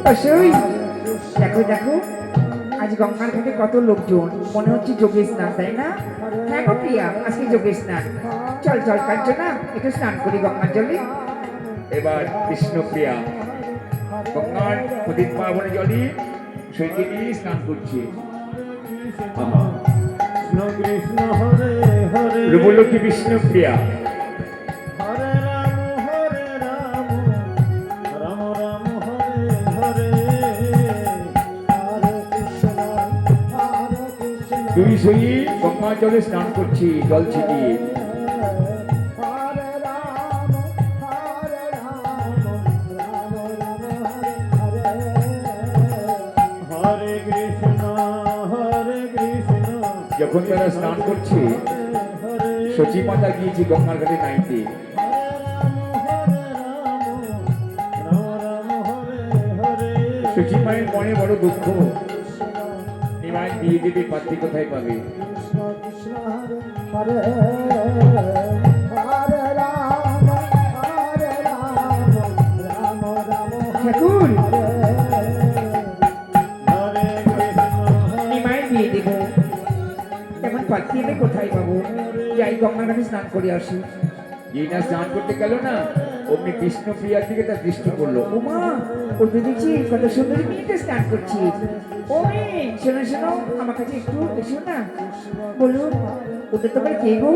অসই দেখো দেখো আজ গঙ্গার ঘাটে কত লোকজন, মনে হচ্ছে যোগের স্নান, তাই না? হ্যাঁ গো প্রিয়া, আজকে যোগের স্নান। চল চল কাটছো না, একটু স্নান করি গঙ্গার জলে। এবার বিষ্ণুপ্রিয়া গঙ্গার পতিত পাবনে জলে সৈকে নিয়ে স্নান করছে। কৃষ্ণ হরে হরে রূপলক্ষ্মী বিষ্ণুপ্রিয়া হরে রাম রাম রাম হরে হরে হরে কৃষ্ণ দুই সই গঙ্গার জলে স্নান করছি জল ছিটিয়ে। হরে রাম হরে কৃষ্ণ যখন তারা স্নান করছে সচী মাতা গিয়েছে গঙ্গার ঘাটে নাইতে। সচী মায়ের মনে বড় দুঃখ, এই মায়ের বিয়ে দেবে পাত্রী কোথায় পাবে? হরে হরে রাম রাম রাম ঠাকুর হরে এই মায়ের বিয়ে দেবো, এখন পাত্রী আমি কোথায় পাবো? যাই গঙ্গার ঘাটে স্নান করে আসি। যেই না স্নান করতে গেল না অমনি বিষ্ণুপ্রিয়ার দিকে তার দৃষ্টি পড়লো। ও মা, ওটা দেখছি কত সুন্দর মেয়েটা স্নান করছি। ও মেয়ে, শোনো শোনো, আমার কাছে একটু এসো না। বলুন, ওটা তোমার কে গো?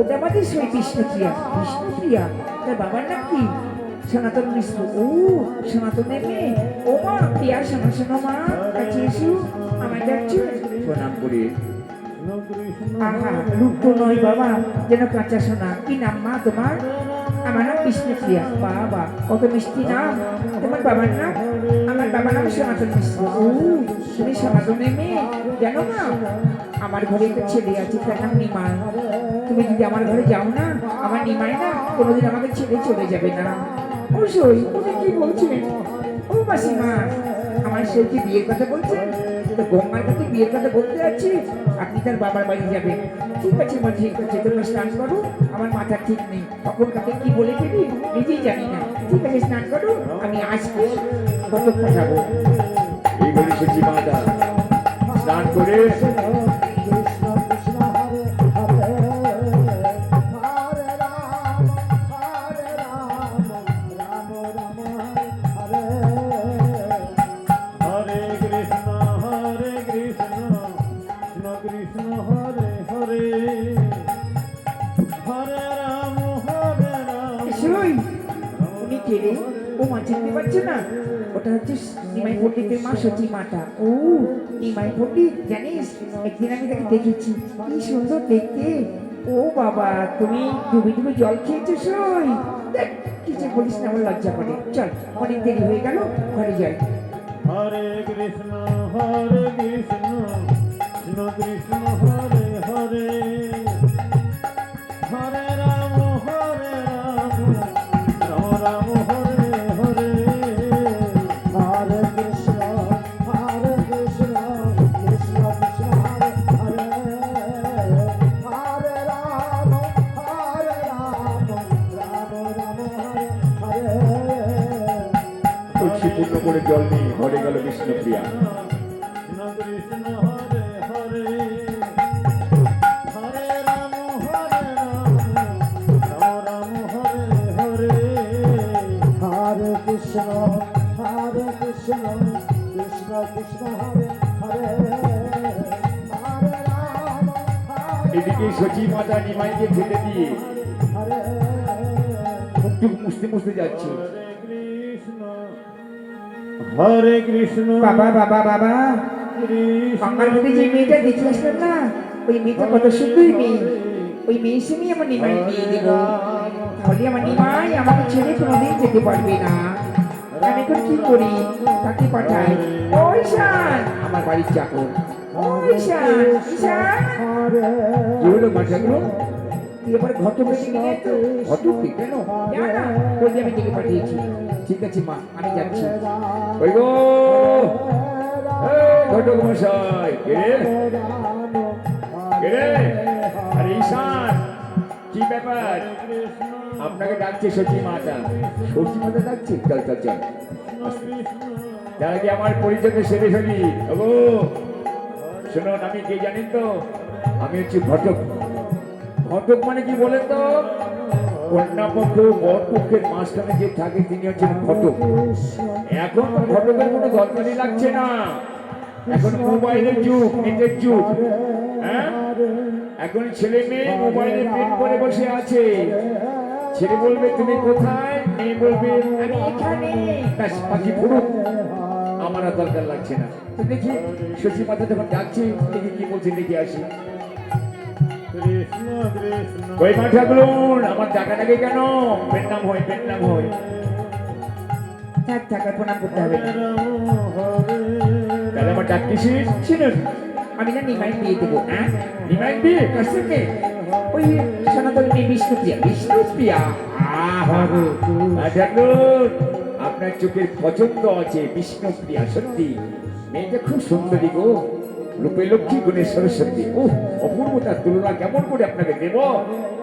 ওটা আমাদের সেই বিষ্ণুপ্রিয়া। বিষ্ণুপ্রিয়া, তার বাবার নাম কি? সনাতন মিশ্র। ও সনাতনের মেয়ে। ও মা প্রিয়া, শোনো শোনো মা, কাছে এসো, আমায় ডাকছো। প্রণাম করে আহা, রূপ তো নয় বাবা, যেন কাঁচা সোনা। কি নাম মা তোমার? আমার নাম বিষ্ণুপ্রিয়া। বাবা, কত মিষ্টি নাম। তোমার বাবার নাম? আমার বাবার নাম সনাতন মিশ্র। ও, তুমি সনাতনের মেয়ে। জানো না, আমার ঘরে একটা ছেলে আছে, তার নাম নিমাই। তুমি যদি আমার ঘরে যাও না, আমার নিমাই না কোনোদিন আমাকে ছেড়ে চলে যাবে না। ও সই, তুমি কি বলছেন? ও মাসিমা, আমার সইকে বিয়ের কথা বলছেন? তো গঙ্গার কাছে বিয়ের কথা বলতে যাচ্ছি, আপনি তার বাবার বাড়ি যাবেন। ঠিক আছে মা, ঠিক আছে, তোমরা স্নান করো, আমার মাথা ঠিক নেই, কখন কাকে কি বলে ফেলি নিজেই জানি না। ঠিক আছে স্নান করো, আমি আজকে কত পাঠাবো। এই বলে সচী মাতা স্নান করে সই, উনি কে রে? ও মা, চিনতে পারছে না? ওটা হচ্ছে নিমাই পণ্ডিতের মা সচী মাতা। ও নিমাই পণ্ডিত, জানিস একদিন আমি তাকে দেখেছি, কি সুন্দর দেখতে। ও বাবা, তুমি ডুবে ডুবে জল খেয়েছো সই? দেখ, কিছু বলিস না, আমার লজ্জা করে। চল, অনেক দেরি হয়ে গেল, ঘরে যাই। হরে কৃষ্ণ কৃষ্ণ কৃষ্ণ হরে হরে হরে রাম রাম রাম হরে হরে হরে কৃষ্ণ কৃষ্ণ কৃষ্ণ হরে হরে হরে রাম রাম রাম হরে হরে তুলসী পূর্ণ করে জল নিয়ে ঘরে গেল বিষ্ণুপ্রিয়া। কৃষ্ণ হরে হরে হরে রাম রাম হরে হরে হরে কৃষ্ণ কৃষ্ণ কৃষ্ণ হরে হরে হরে রাম এদিকে সচী মাতা নিমাইকে ফেলে দিয়ে হরে মুখ মুছতে মুছতে যাচ্ছে। হরে কৃষ্ণ বাবা বাবা বাবা, কৃষ্ণ গঙ্গার মধ্যে যে মেয়েটা দেখে আসলাম না, ওই মেয়েটা কত সুন্দর মেয়ে। ওই মেয়ের সঙ্গে আমার নিমাই বিয়ে দেবো। তাহলে আমার নিমাই আমাকে ছেড়ে কোনোদিন যেতে পারবে না। আমি এখন কি করি, কাকে পাঠাই? ওই শান, আমার বাড়ির চাকর। ওই শান, শান, কি হলো মাঠাগুলো? তুই এবার ঘটক ডেকে নিয়ে আয় তো। ঘটক কেন? যা না, বলবি আমি ডেকে পাঠিয়েছি। ঠিক আছে মা, আমি যাচ্ছি। ওই গো ঘটক মশাই, কে রে? কে রে? আরে ঈশান, কি ব্যাপার? আপনাকে ডাকছে সচি মাতা। সচি মাতা ডাকছে? চল চল চল। তার আগে আমার পরিচয় সেরে ফেলি। ওগো শুনুন, আমি কে জানেন তো? আমি হচ্ছি ঘটক। ঘটক মানে কি বলেন তো? কন্যাপক্ষ বরপক্ষের মাঝখানে যে থাকে তিনি হচ্ছেন ঘটক। এখন তো ঘটকের কোনো দরকারই লাগছে না। এখন মোবাইলের যুগ, নেটের যুগ। হ্যাঁ, এখন ছেলে মেয়ে মোবাইলে প্রেম করে বসে আছে। ছেলে বলবে তুমি কোথায়, মেয়ে বলবে আমি এখানে। ব্যাস, বাকি পুরো আমার আর দরকার লাগছে না। তো দেখি শশী মাতা যখন ডাকছে, দেখি কি বলছে, দেখি আসি। কৃষ্ণ কৃষ্ণ কই মা ঠাকুরুন, আমার ডাকা ডাকে কেন? পেন নাম হয়, পেন নাম হয়। থাক থাক, আর প্রণাম করতে হবে না। তাহলে আমার ডাক কিসিস? শুনুন, আমি না নিমাই বিয়ে দেবো। হ্যাঁ, নিমাই বিয়ে? কার সঙ্গে? ওই সনাতন মেয়ে বিষ্ণুপ্রিয়া। বিষ্ণুপ্রিয়া? আহা, মা ঠাকুরুন, আপনার চোখের পছন্দ আছে বিষ্ণুপ্রিয়া। সত্যি মেয়েটা খুব সুন্দরী গো, রূপে লক্ষ্মী গুণে সরস্বতী। ও অপূর্বতার তুলনা কেমন করে আপনাকে দেব?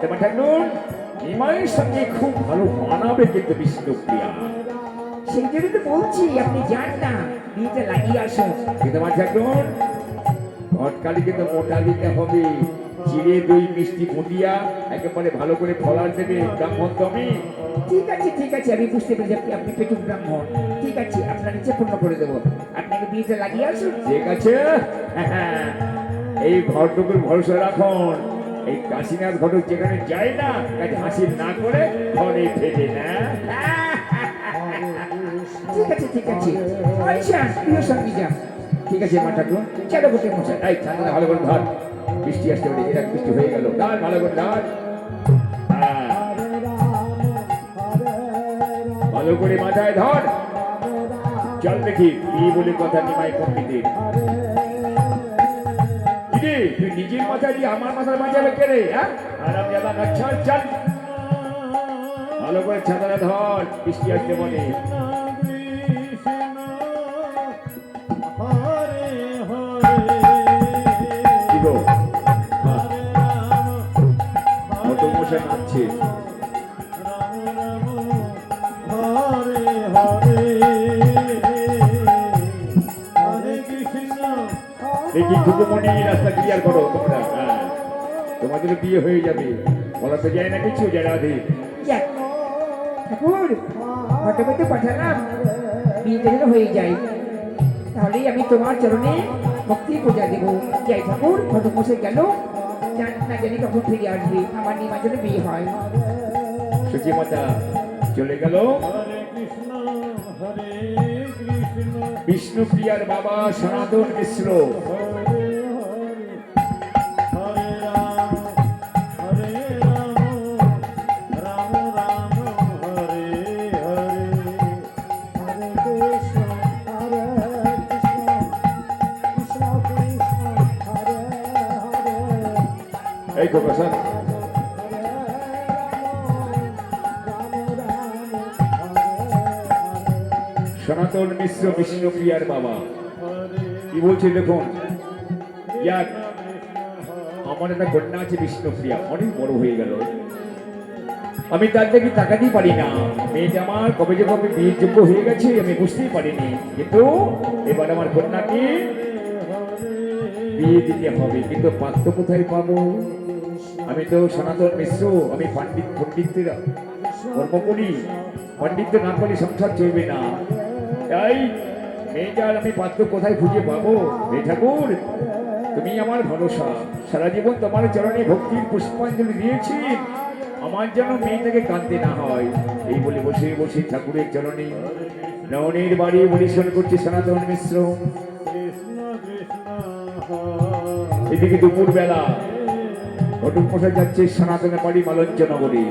তোমার ঠাকুরুন, নিমাইয়ের সঙ্গে খুব ভালো মানাবে কিন্তু বিষ্ণুপ্রিয়া। সেই জন্য তো বলছি আপনি যান না, বিয়েটা লাগিয়ে আসুন। কিন্তু মা ঠাকুরুন, ঘটকালিকে তো মোটা দিতে হবে। চিড়ে দই মিষ্টি বুঁদিয়া একেবারে ভালো করে ফলার দেবে ব্রাহ্মণ তো আমি। ঠিক আছে, আমি বুঝতে পেরেছি আপনি পেটুক ব্রাহ্মণ। ঠিক আছে, আপনার ইচ্ছে পূর্ণ করে দেবো। আপনাকে বিয়েটা লাগিয়ে আসুন। ঠিক আছে। এই ঘটকের ভরসা রাখুন। এই কাশীনাথ ঘটক যেখানে যায় না, কাজে হাসির না করে ঘরে ফেলে না। ঠিক আছে, আচ্ছা প্রিয় সঙ্গী যান। ঠিক আছে মা ঠাকুর, চলো বসে মশাই। এই ঠান্ডা ভালো করে ধর, বৃষ্টি আসতে পারে, এরা বৃষ্টি হয়ে গেল। ধর ভালো করে ধর। হ্যাঁ, ভালো করে মাথায় ধর। চল দেখি কি বলে কথা নিমাই পণ্ডিতের। কিরে, তুই নিজের মাথা দিয়ে আমার মাথার বাঁচাবে কে রে? হ্যাঁ, আর আমি আবার চল চল, ভালো করে ছাতাটা ধর, বৃষ্টি আসতে বলে। কি গো? হ্যাঁ, ঘটক মশাই নাচছে। দেখি খুকুমণি, রাস্তা ক্লিয়ার করো তোমরা। হ্যাঁ, তোমাদের বিয়ে হয়ে যাবে। বলা তো যায় না কিছু, যায় রাধে। যাক, ঠাকুর ঘটকে পাঠালাম, বিয়েটা যেন হয়ে যায়। তাহলেই আমি তোমার চরণে ভক্তি পূজা দেবো। যাই ঠাকুর, ঘটক মশাই গেল, না জানি কখন ফিরে আসবে। আমার নিমার জন্য বিয়ে হয়। সূচি মাতা চলে গেল। বিষ্ণুপ্রিয়ার বাবা সনাতন মিশ্র এই তো প্রসাদ। সনাতন মিশ্র বিষ্ণুপ্রিয়ার বাবা কি বলছে দেখুন। যাক, আমার একটা কন্যা আছে বিষ্ণুপ্রিয়া, অনেক বড় হয়ে গেল। আমি তার দিকে তাকাতেই পারি না। মেয়েটা আমার কবে যে কবে বিয়ের যোগ্য হয়ে গেছে আমি বুঝতেই পারিনি। কিন্তু এবার আমার কন্যাকে বিয়ে দিতে হবে, কিন্তু পাত্র কোথায় পাবো? আমি তো সনাতন মিশ্র, আমি পণ্ডিতের কর্ম করি। পণ্ডিত না করলে সংসার চলবে না। তাই মেয়েটার আমি পাত্র কোথায় খুঁজে পাবো? হে ঠাকুর, তুমি আমার ভরসা। সারা জীবন তোমার চরণে ভক্তির পুষ্পাঞ্জলি দিয়েছি, আমার যেন মেয়েটাকে কাঁদতে না হয়। এই বলে বসে বসে ঠাকুরের চরণে নয়নের বাড়ি পরিশ্রম করছে সনাতন মিশ্র। এদিকে দুপুর বেলা ঘটক মশাই যাচ্ছে সনাতনের বাড়ি মালঞ্চনগরে।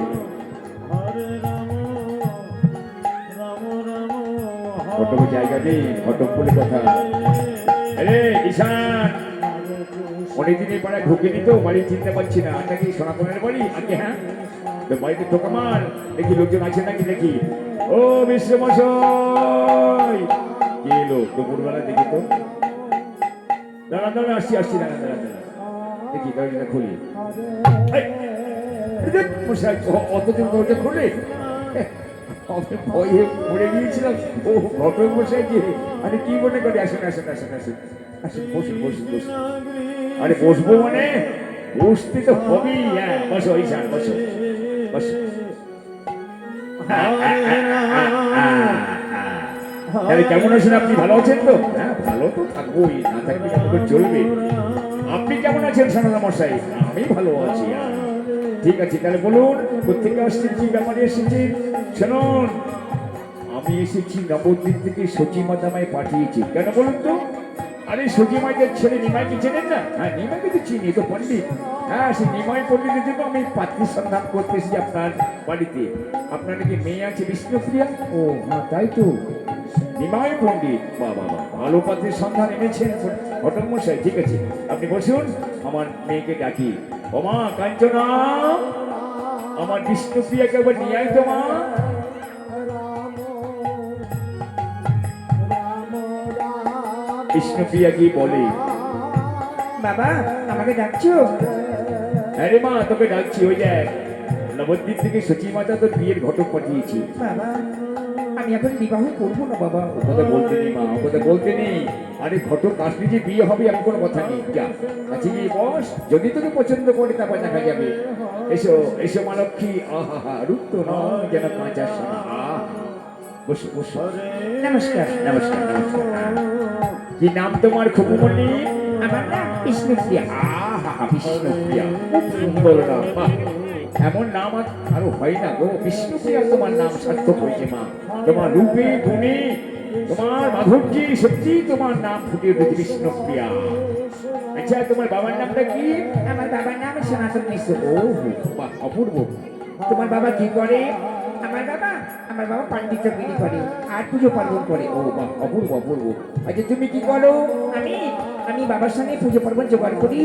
ঘটক জায়গা নেই, ঘটক বলে কথা। আরে ঈশান, অনেকদিনের পাড়ায় ঢুকিনি তো, বাড়ি চিনতে পারছি না। এটা কি সনাতনের বাড়ি? আগে হ্যাঁ, তো বাড়িতে ঢোকা মার, দেখি লোকজন আছে নাকি দেখি। ও মিশ্র মশাই, কি এলো দুপুরবেলা? দেখি তো, দাঁড়া আসছি, দাঁড়া দেখি দরজাটা খুলি। মশাই অতদিন দরজা খুলে আমি ভয়ে পড়ে গিয়েছিলাম। ও ঘটক মশাই যে, আরে কি মনে করে, আসেন আসেন আসেন আসেন আসেন, বসুন বসুন বসুন। আরে বসবো মানে বসতে তো হবেই। হ্যাঁ বসো ঈশান, বসো বসো। তাহলে কেমন আছেন আপনি, ভালো আছেন তো? হ্যাঁ ভালো তো থাকবোই, না থাকলে কেমন চলবে। আপনি কেমন আছেন সারদা মশাই? আমি ভালো আছি। ঠিক আছে, তাহলে বলুন কোথেকে আসছেন, কি ব্যাপারে এসেছেন? শুনুন, আমি এসেছি নবদ্বীপ থেকে সচিমাতামায় পাঠিয়েছি। কেন বলুন তো? আরে সচিমাইদের ছেলে নিমাইকে চেনেন না? হ্যাঁ নিমাইকে তো চিনি, তো পণ্ডিত। হ্যাঁ সেই নিমাই পণ্ডিতের জন্য আমি পাত্রী সন্ধান করতে এসেছি আপনার বাড়িতে। আপনার নাকি মেয়ে আছে বিষ্ণুপ্রিয়া? ও হ্যাঁ তাই তো, নিমাই পণ্ডিত। বাবা বাবা, ভালো পাত্রের সন্ধান এনেছেন ঘটক মশাই। ঠিক আছে আপনি বসুন, আমার মেয়েকে ডাকি। ও মা কাঞ্চনা, আমার বিষ্ণুপ্রিয়াকে একবার নিয়ে আয় তো মা। বিষ্ণুপ্রিয়া কি বলে? বাবা আমাকে ডাকছো? আরে মা তোকে ডাকছি, ওই দেখ নবদ্বীপ থেকে সচিমাতা তোর বিয়ের ঘটক পাঠিয়েছি। বাবা আমি এখন বিবাহ করবো না বাবা। ও কথা বলতে নেই মা, ও কথা বলতে নেই। আরে ঘটক আসলে যে বিয়ে হবে এমন কোনো কথা নেই। যা আচ্ছা গিয়ে বস, যদি তোকে পছন্দ করে তারপর দেখা যাবে। এসো এসো মা লক্ষ্মী। আহা হা, রূপ তো নয় যেন কাঁচা সোনা। আহ বসো বসো। নমস্কার। নমস্কার নমস্কার। কি নাম তোমার খুকুমণি? আমার নাম বিষ্ণুপ্রিয়া। আহা বিষ্ণুপ্রিয়া, খুব সুন্দর নাম। বাহ, এমন নাম আর আরো হয় না গো। বিষ্ণুপ্রিয়া তোমার নাম সার্থক হয়েছে মা। তোমার রূপে গুণে, তোমার মাধুর্যে সত্যি তোমার নাম ফুটে উঠেছে বিষ্ণুপ্রিয়া। আচ্ছা তোমার বাবার নামটা কি? আমার বাবার নাম সনাতন মিশ্র। ও বাহ, অপূর্ব। তোমার বাবা কি করে? আমার বাবা পাণ্ডিত্য বিধি করে আর পুজো পার্বণ করে। ও বাহ, অপূর্ব অপূর্ব। আচ্ছা তুমি কি করো? আমি আমি বাবার সঙ্গে পুজো পার্বণ জোগাড় করি,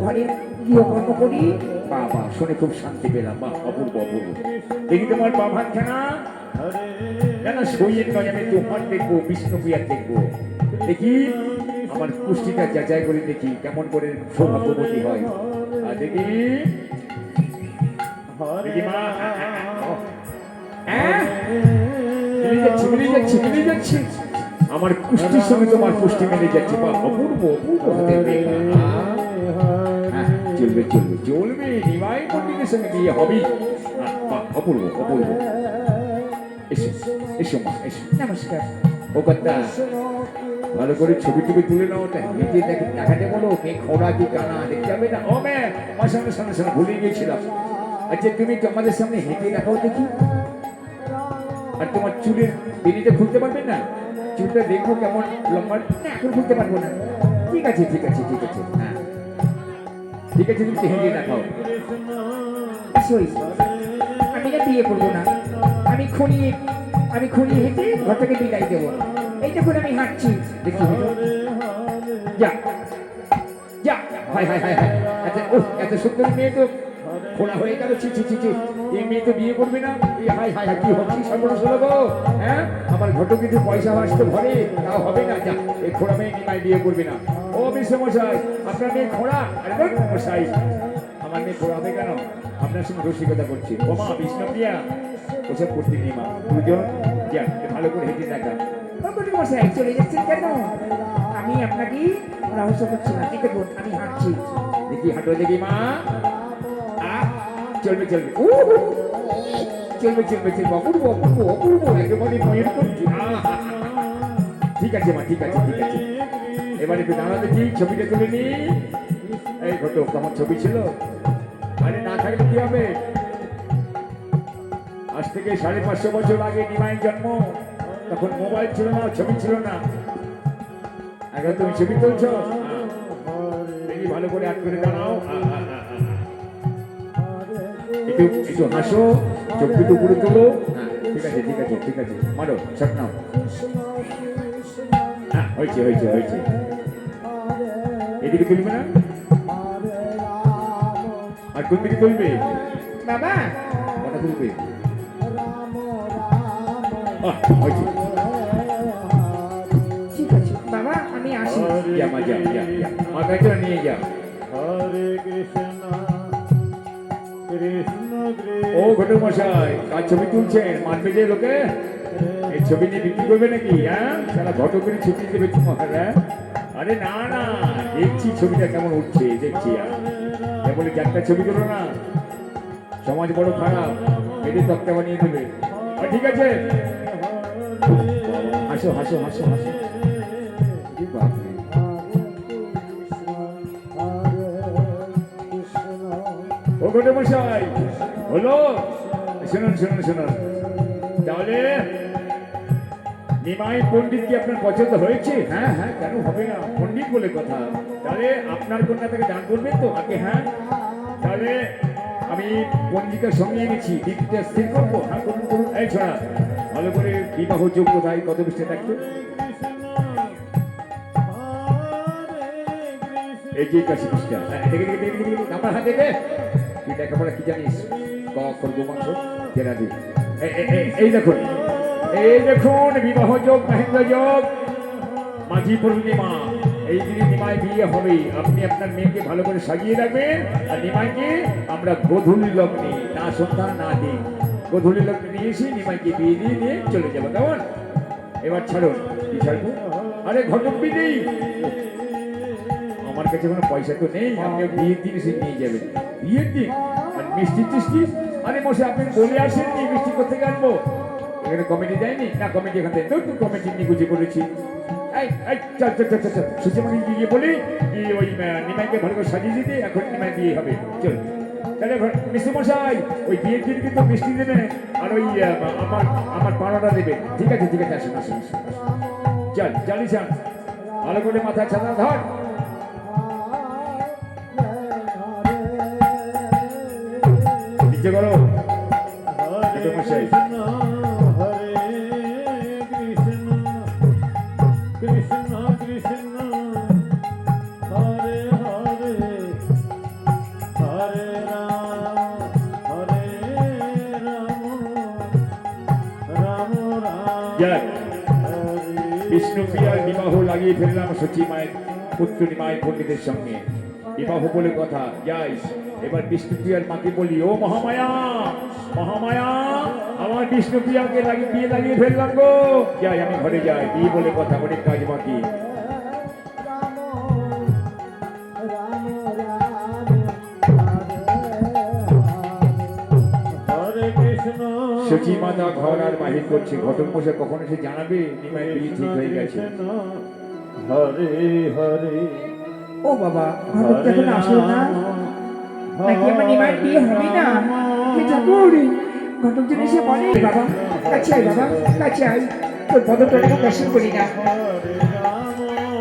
ঘরে গৃহকর্ম করি। বাবা শুনে খুব শান্তি পেলাম। বাহ, অপূর্ব অপূর্ব। দেখি তোমার বাবার খানা না সইয়ের নয়, আমি তোমার দেখবো, বিষ্ণুপ্রিয়ার দেখবো। দেখি আমার পুষ্টিটা যাচাই করে দেখি কেমন করে সৌভাগ্যবতী হয়। আর দেখি দেখি মা, মিলে যাচ্ছে। আমার পুষ্টির সঙ্গে তোমার পুষ্টি মিলে যাচ্ছে। বা অপূর্ব অপূর্ব হাতের রেখা। হ্যাঁ, চলবে চলবে চলবে, নিমাই পণ্ডিতের সঙ্গে বিয়ে হবেই। বাহ, অপূর্ব অপূর্ব। এসো এসো মা এসো। নমস্কার। ও কথা ভালো করে ছবি টবি তুলে নাও, ওটা হেঁটে দেখাতে বলো মেয়ে খোড়া কি কানা দেখতে হবে না। ও ম্যাম আমার সামনে ভুলে গিয়েছিলাম। আচ্ছা তুমি তোমাদের সামনে হেঁটে দেখাও দেখি। আর তোমার চুলের বেরিটা খুলতে পারবেন না? চুলটা দেখবো কেমন লম্বা। না এখন খুলতে পারবো না। ঠিক আছে ঠিক আছে ঠিক আছে। হ্যাঁ ঠিক আছে, তুমি হেঁটে দেখাও। সই আমি না বিয়ে করবো না। আমি খুঁড়িয়ে হেঁটে ঘর থেকে বিদায় দেবো। এই দেখুন আমি হাঁটছি। দেখি হেঁটো। যা যা, হায় হায় হায় হায়। আচ্ছা ও এত সুন্দর মেয়ে তো খোলা হয়ে গেল। ছি ছি ছি ছি, এই মেয়ে তো বিয়ে করবে না। এই হায় হায় হায়, কি হবে, কি সর্বনাশ হলো গো। হ্যাঁ আমার ঘটক কিছু পয়সা আসতো ঘরে, তাও হবে না। যা, এই খোড়া মেয়ে নিমাই বিয়ে করবে না। ও বিশ্বমশাই আপনার মেয়ে খোড়া? আরে ধুর, মশাই আমার মেয়ে খোড়া হবে কেন? আপনার সঙ্গে রসিকতা করছি। ও মা বিষ্ণুপ্রিয়া, ওসব করতে নেই মা। দুজন যান, ভালো করে হেঁটে দেখা। মশাই চলে যাচ্ছেন কেন? আমি আপনাকে রহস্য করছি না। এই দেখুন আমি হাঁটছি। দেখি হাঁটো দেখি মা। চলবে চলবে চলবে চলবে চলবে, অপূর্ব অপূর্ব অপূর্ব, একেবারে ময়ের করছি। ঠিক আছে মা ঠিক আছে ঠিক আছে। এবার একটু দাঁড়া দেখি, ছবিটা তুলে নি। এই ঘটক আমার ছবি ছিল? আরে না থাকলে কি হবে? আজ থেকে 550 বছর আগে নিমাইয়ের জন্ম। তখন মোবাইল ছিল না, ছবি ছিল না। এখন তুমি ছবি তুলছ। দেখি ভালো করে হাত করে দাঁড়াও। একটু হাসো, চোখ দুটো উপরে তোলো। হ্যাঁ ঠিক আছে ঠিক আছে ঠিক আছে, মারো শট নাও। হ্যাঁ হয়েছে হয়েছে হয়েছে। এদিকে তুলবে না? আর কোন দিকে তুলবে? বাবা কটা তুলবে? হয়েছে। ঠিক আছে বাবা আমি আসি। যা মা যা যা যা, মা কাছে নিয়ে যা। হরে কৃষ্ণ কৃষ্ণ ও ঘটক মশাই, কার ছবি তুলছেন? মানবে যে লোকে? এই ছবি নিয়ে বিক্রি করবে নাকি? হ্যাঁ, সারা ঘটকের ছবি দেবে তোমার। হ্যাঁ, আরে না না, দেখছি ছবিটা কেমন উঠছে, দেখছি। বলে একটা ছবি তুলো না, সমাজ বড় খারাপ, মেয়েদের তক্তা বানিয়ে দেবে। ঠিক আছে, হাসো হাসো হাসো হাসো। কি বাপরে। ও ঘটক মশাই, হলো? শুনুন শুনুন শুনুন, তাহলে নিমাই পণ্ডিত কি আপনার পছন্দ হয়েছে? হ্যাঁ হ্যাঁ, কেন হবে না, পণ্ডিত বলে কথা। তাহলে আপনার কন্যা থেকে দান করবেন তো আগে? হ্যাঁ, তাহলে আমি পঞ্জিকার সঙ্গে এনেছি, দিকটা স্থির করবো। হ্যাঁ করুন করুন। এই ছড়া ভালো করে বিবাহ যোগ্য তাই কত বিষয় থাকতো। এই যে 81 পৃষ্ঠা। আমার হাতে দে, তুই লেখাপড়া কি জানিস? ক করবো মাংস জেরা দি। এই দেখুন, এই দেখুন, বিবাহ যোগ, মহেন্দ্র যোগ, মাঝি পূর্ণিমা। এই দিনে নিমাই বিয়ে হবে। আপনি আপনার মেয়েকে ভালো করে সাজিয়ে রাখবেন, আর নিমাইকে আমরা গোধূলি লগ্নে, না সন্ধ্যা না দিন, গোধূলি লগ্নে নিয়ে এসে নিমাইকে বিয়ে দিয়ে নিয়ে চলে যাবো। কেমন? এবার ছাড়ুন। কি ছাড়বো? আরে ঘটক নেই আমার কাছে, কোনো পয়সা তো নেই। আপনি বিয়ের দিন এসে নিয়ে যাবেন। বিয়ের দিন আর মিষ্টি টিষ্টি? আরে মশাই, আপনি বলে আসেননি মিষ্টি কোথেকে আনবো? এখানে কমিটি দেয়নি না? কমিটি এখান থেকে নতুন কমিটি নিকুচি করেছি। চল চল চল চল, সুচিমাকে গিয়ে বলি ওই নিমাইকে ভালো করে সাজিয়ে দিতে, এখন নিমাই বিয়ে হবে। চল তাহলে মিষ্টি মশাই, ওই বিয়ের দিন কিন্তু মিষ্টি দেবে, আর ওই আমার পাড়াটা দেবে। ঠিক আছে ঠিক আছে, আসুন আসুন আসুন। চল চালিস, ভালো করে মাথা ছাতা ধর। নিচে করো মশাই। বিষ্ণুপ্রিয়ার বিবাহ লাগিয়ে ফেললাম সচি মায়ের পুত্র নিমাই পণ্ডিতের সঙ্গে। বিবাহ বলে কথা, যাই এবার বিষ্ণুপ্রিয়ার মাকে বলি, ও মহামায়া, মহামায়া, আমার বিষ্ণুপ্রিয়াকে বিয়ে লাগিয়ে ফেললাম গো। যাই, আমি ঘরে যাই, বিয়ে বলে কথা, অনেক কাজ বাকি। সচি মাতা ঘর আর বাহির করছে। ঘটক মশাই কখন এসে জানাবে নিমাই বিয়ে ঠিক হয়ে গেছে? হরে হরে। ও বাবা, ঘটক যখন আসলো না, নাকি আমার নিমাই বিয়ে হবে না? ঘটক যদি এসে বলে, বাবা কাছে আয়, বাবা কাছে আয়, তোর পদতলাকে দর্শন করি না।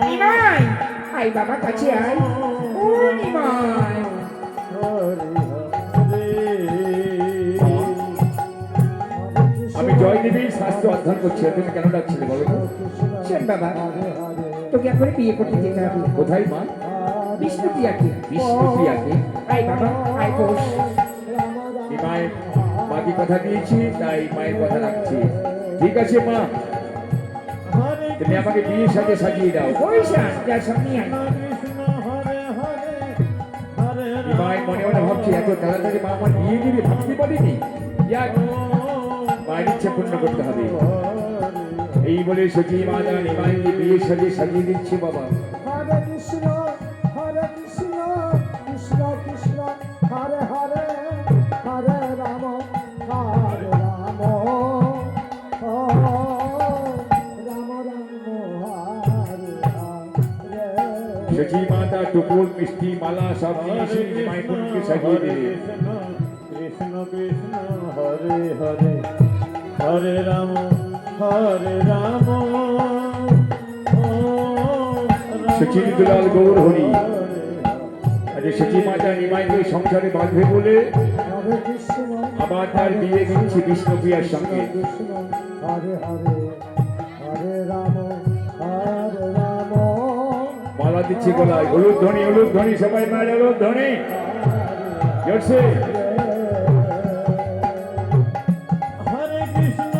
নিমাই আয় বাবা, কাছে আয়। ও নিমাই। আমি জয়দেবী শাস্ত্র অধ্যয়ন করছি, তুমি কেন ডাকছিলে বলো তো? শোন বাবা, তোকে এখন বিয়ে করতে যেতে হবে। কোথায় মা? বিষ্ণুপ্রিয়াকে। বিষ্ণুপ্রিয়াকে? আয় বাবা, আয় বস। মায়ের বাকি কথা দিয়েছি, তাই মায়ের কথা রাখছি। ঠিক আছে মা, তুমি আমাকে বিয়ের সাথে সাজিয়ে দাও। পয়সা যা সব নিয়ে আয়। মায়ের মনে মনে ভাবছি, এত তাড়াতাড়ি মা আমার বিয়ে দিবে, ভাবতে পারিনি। যাক, মায়ের ইচ্ছে পূর্ণ করতে হবে। এই বলে সচি মাতা নিমাইকে বিয়ের সাথে সাজিয়ে দিচ্ছে। বাবা হরে কৃষ্ণ কৃষ্ণ কৃষ্ণ হরে হরে, হরে রাম রাম রাম হরে হরে। সচি মাতা টুকুর মিষ্টি মালা সব নিয়ে এসে নিমাই বোনকে সাজিয়ে দেবে। কৃষ্ণ কৃষ্ণ হরে হরে, হরে রাম সচিন দুলাল গৌর হরি। আজ সচি মাতা নিমাইকে সংসারে বাঁধবে বলে হরে কৃষ্ণ আবার তার বিয়ে দিচ্ছে বিষ্ণুপ্রিয়ার সঙ্গে। হরে হরে, হরে রাম মালা দিচ্ছে গলায়, হলুদ ধ্বনি, সবাই মায়ের হলুদ ধ্বনি জোরছে। হরে কৃষ্ণ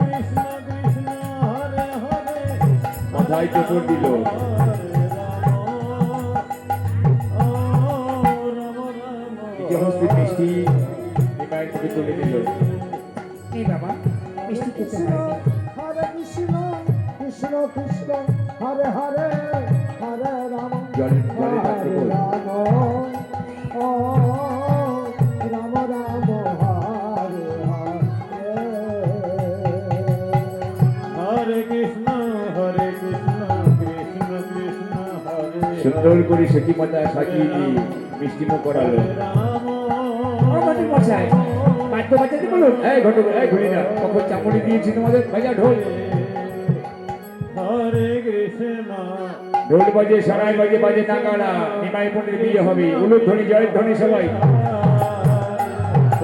কৃষ্ণ কৃষ্ণ হরে হরে, মাথায় চোপড় দিল। হস্তে মিষ্টি নিমাইয়ের মুখে তুলে দিল। এই বাবা মিষ্টি খেতে হয়নি। হরে কৃষ্ণ কৃষ্ণ কৃষ্ণ হরে হরে হরে রাম জলে জলে থাকতে বল। রাম ও রাম রাম হরে হরে কৃষ্ণ কৃষ্ণ কৃষ্ণ হরে সুন্দর করে সখী মাতা সাজিয়ে দিয়ে মিষ্টিমুখ করালো। রাম ও ঘটক মশাই বাদ্য বাজাতে বলুন। এই ঘটক, এই ঘুরি না, কখন চামড়ি দিয়েছি তোমাদের, বাজা ঢোল। হরে কৃষ্ণ ঢোল বাজে, সারাই বাজে, বাজে নাগাড়া। নিমাই পণ্ডিত বিয়ে হবে। উলুধ্বনি, জয়ের ধ্বনি সবাই।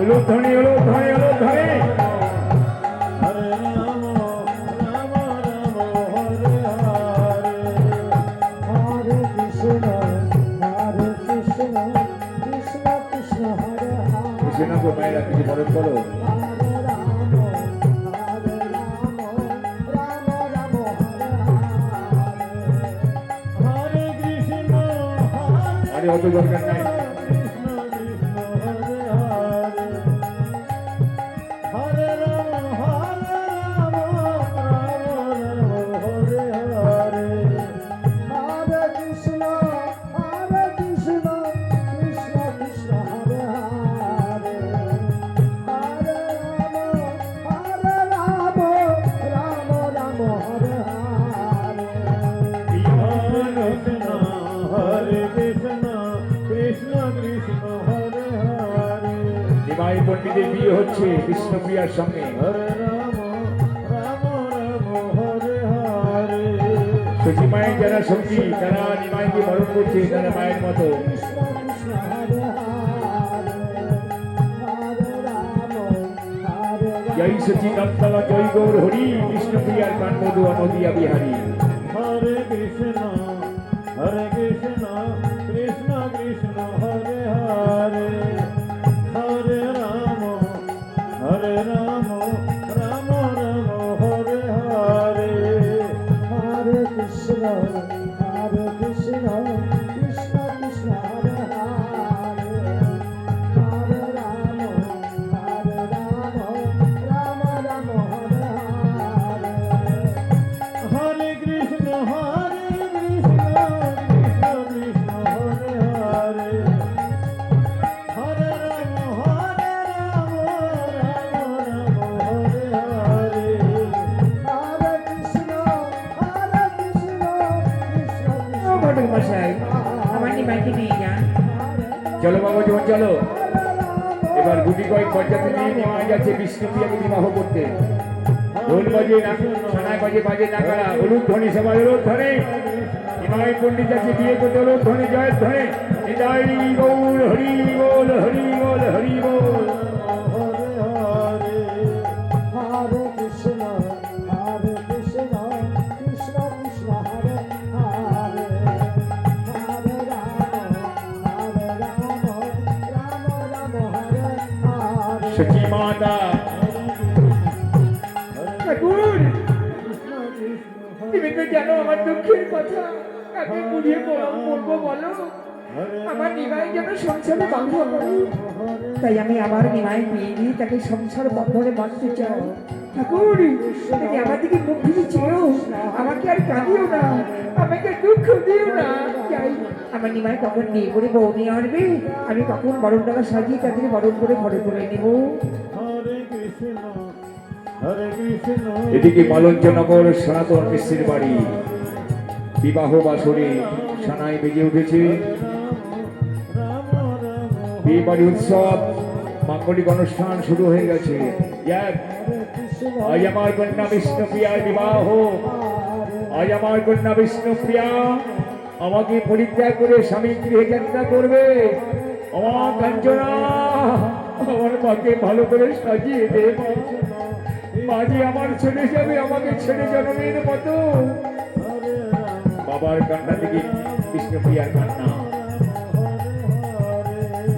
উলুধ্বনি, উলুধ্বনি, উলুধ্বনি। হরে রাম রাম রাম হরে হরে কৃষ্ণ কৃষ্ণ কৃষ্ণ কৃষ্ণ হরে হরে কৃষ্ণ গো মায়েরা কিছু মরণ করো। হরে রাম রাম রাম হরে কৃষ্ণ আরে অত দরকার নাই। কৃষ্ণ কৃষ্ণ হরে হরে রাম রাম হরে হরে হরে কৃষ্ণ কৃষ্ণ কৃষ্ণ হরে হরে হরে রাম রাম হরে হরে কৃষ্ণ কৃষ্ণ কৃষ্ণ হরে হরে নিমাই পণ্ডিতের বিয়ে হচ্ছে বিষ্ণুপ্রিয়ার সঙ্গে। হরে রাম রাম হরে হরে সখী মায়ের যারা সঙ্গী, তারা নিমাইকে বরণ করছে তারা মায়ের মতো। কৃষ্ণ কৃষ্ণ হরে হরে হরে রাম হরে জয় সচি নন্দলা জয় গৌর হরি, বিষ্ণুপ্রিয়ার কান মধু অনদিয়া বিহারী। হরে কৃষ্ণ কৃষ্ণ কৃষ্ণ হরে হরে হরে রাম রাম রাম হরে হরে হরে কৃষ্ণ কৃষ্ণ কৃষ্ণ কৃষ্ণ হরে হরে হরে রাম রাম রাম হরে হরে হরে কৃষ্ণ কৃষ্ণ কৃষ্ণ হরে হরে হরে রাম রাম রাম হরে হরে হরে কৃষ্ণ কৃষ্ণ ও ঘটক মশাই আমার নিমাইকে নিয়ে যান। চলো বাবা জীবন চলো। এবার গুটি কয়েক পর্যাতে নিয়ে নিমাই যাচ্ছে বিষ্ণুপ্রিয়াকে বিবাহ করতে। ঢোল বাজে, সানায় বাজে, বাজে নাগাড়া। উলুধ্বনি সবাই, উলুধ্বনি। নিমাই পণ্ডিত যাচ্ছে বিয়ে করতে, উলুধ্বনি জয়ের ধ্বনি। হৃদয় গৌর হরি বল, হরি বল, হরি বল। হরে হরে হরে কৃষ্ণ কৃষ্ণ কৃষ্ণ কৃষ্ণ হরে হরে হরে রাম রাম রাম হরে হরে সখী মাতা ঠাকুর কৃষ্ণ কৃষ্ণ তুমি তো জানো আমার দুঃখের কথা। কাকে বুঝিয়ে বলবো বলো? আমার নিমাই যেন সংসারে বাধ্য করে, তাই আমি আবার নিমাই বিয়ে দিয়ে তাকে সংসার বন্ধনে বাঁধতে চাই। ঠাকুর তুমি আমার দিকে মুখ ফিরে চেয়েও আমাকে আর কাঁদিও না, আমাকে দুঃখ দিও না। চাই আমার নিমাই কখন নিয়ে করে বউ নিয়ে আসবে, আমি কখন বরণ টাকা সাজিয়ে তাদের বরণ করে ঘরে তুলে নেব। হরে কৃষ্ণ কৃষ্ণ এদিকে মালঞ্চনগর সনাতন মিশ্রের বাড়ি। বিবাহ বাসরে সানাই বেজে উঠেছে। রাম রাম বিয়ে বাড়ি উৎসব, মাঙ্গলিক অনুষ্ঠান শুরু হয়ে গেছে। এক, আজ আমার কন্যা বিষ্ণুপ্রিয়ার বিবাহ। আজ আমার কন্যা বিষ্ণুপ্রিয়া আমাকে পরিত্যাগ করে স্বামী গৃহে যাত্রা করবে। আমার কাঞ্চনা, আমার মাকে ভালো করে সাজিয়ে দে। মাঝে আমার ছেড়ে যাবে, আমাকে ছেড়ে জন্মের মতো। বাবার কান্না থেকে বিষ্ণুপ্রিয়ার কান্না।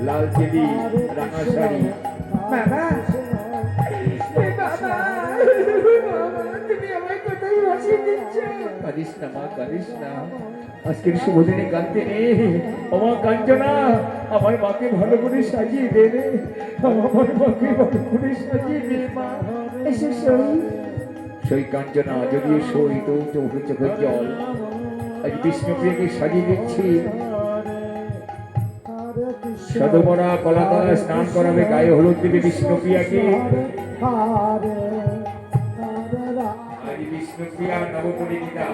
লাল চেলি, রাঙা শাড়ি। বাবা এ বাবা, বাবা, তুমি আমায় কোথায় বসিয়ে দিচ্ছ? কাঁদিস না মা, কাঁদিস না। আজকের শুভ দিনে কাঁদতে নেই। আমার কাঞ্চনা, আমার মাকে ভালো করে সাজিয়ে দে রে। আমার মাকে ভালো করে সাজিয়ে দে মা। এসো সই। সেই কাঞ্চনা, যদিও সই তো চোখে চোখের জল। আজ বিষ্ণুপ্রিয়াকে সাজিয়ে দিচ্ছি। সদমরা কলাতলায় স্নান করাবে, গায়ে হলুদ দেবে বিষ্ণুপ্রিয়াকে। আজ বিষ্ণুপ্রিয়া নবপরিণীতা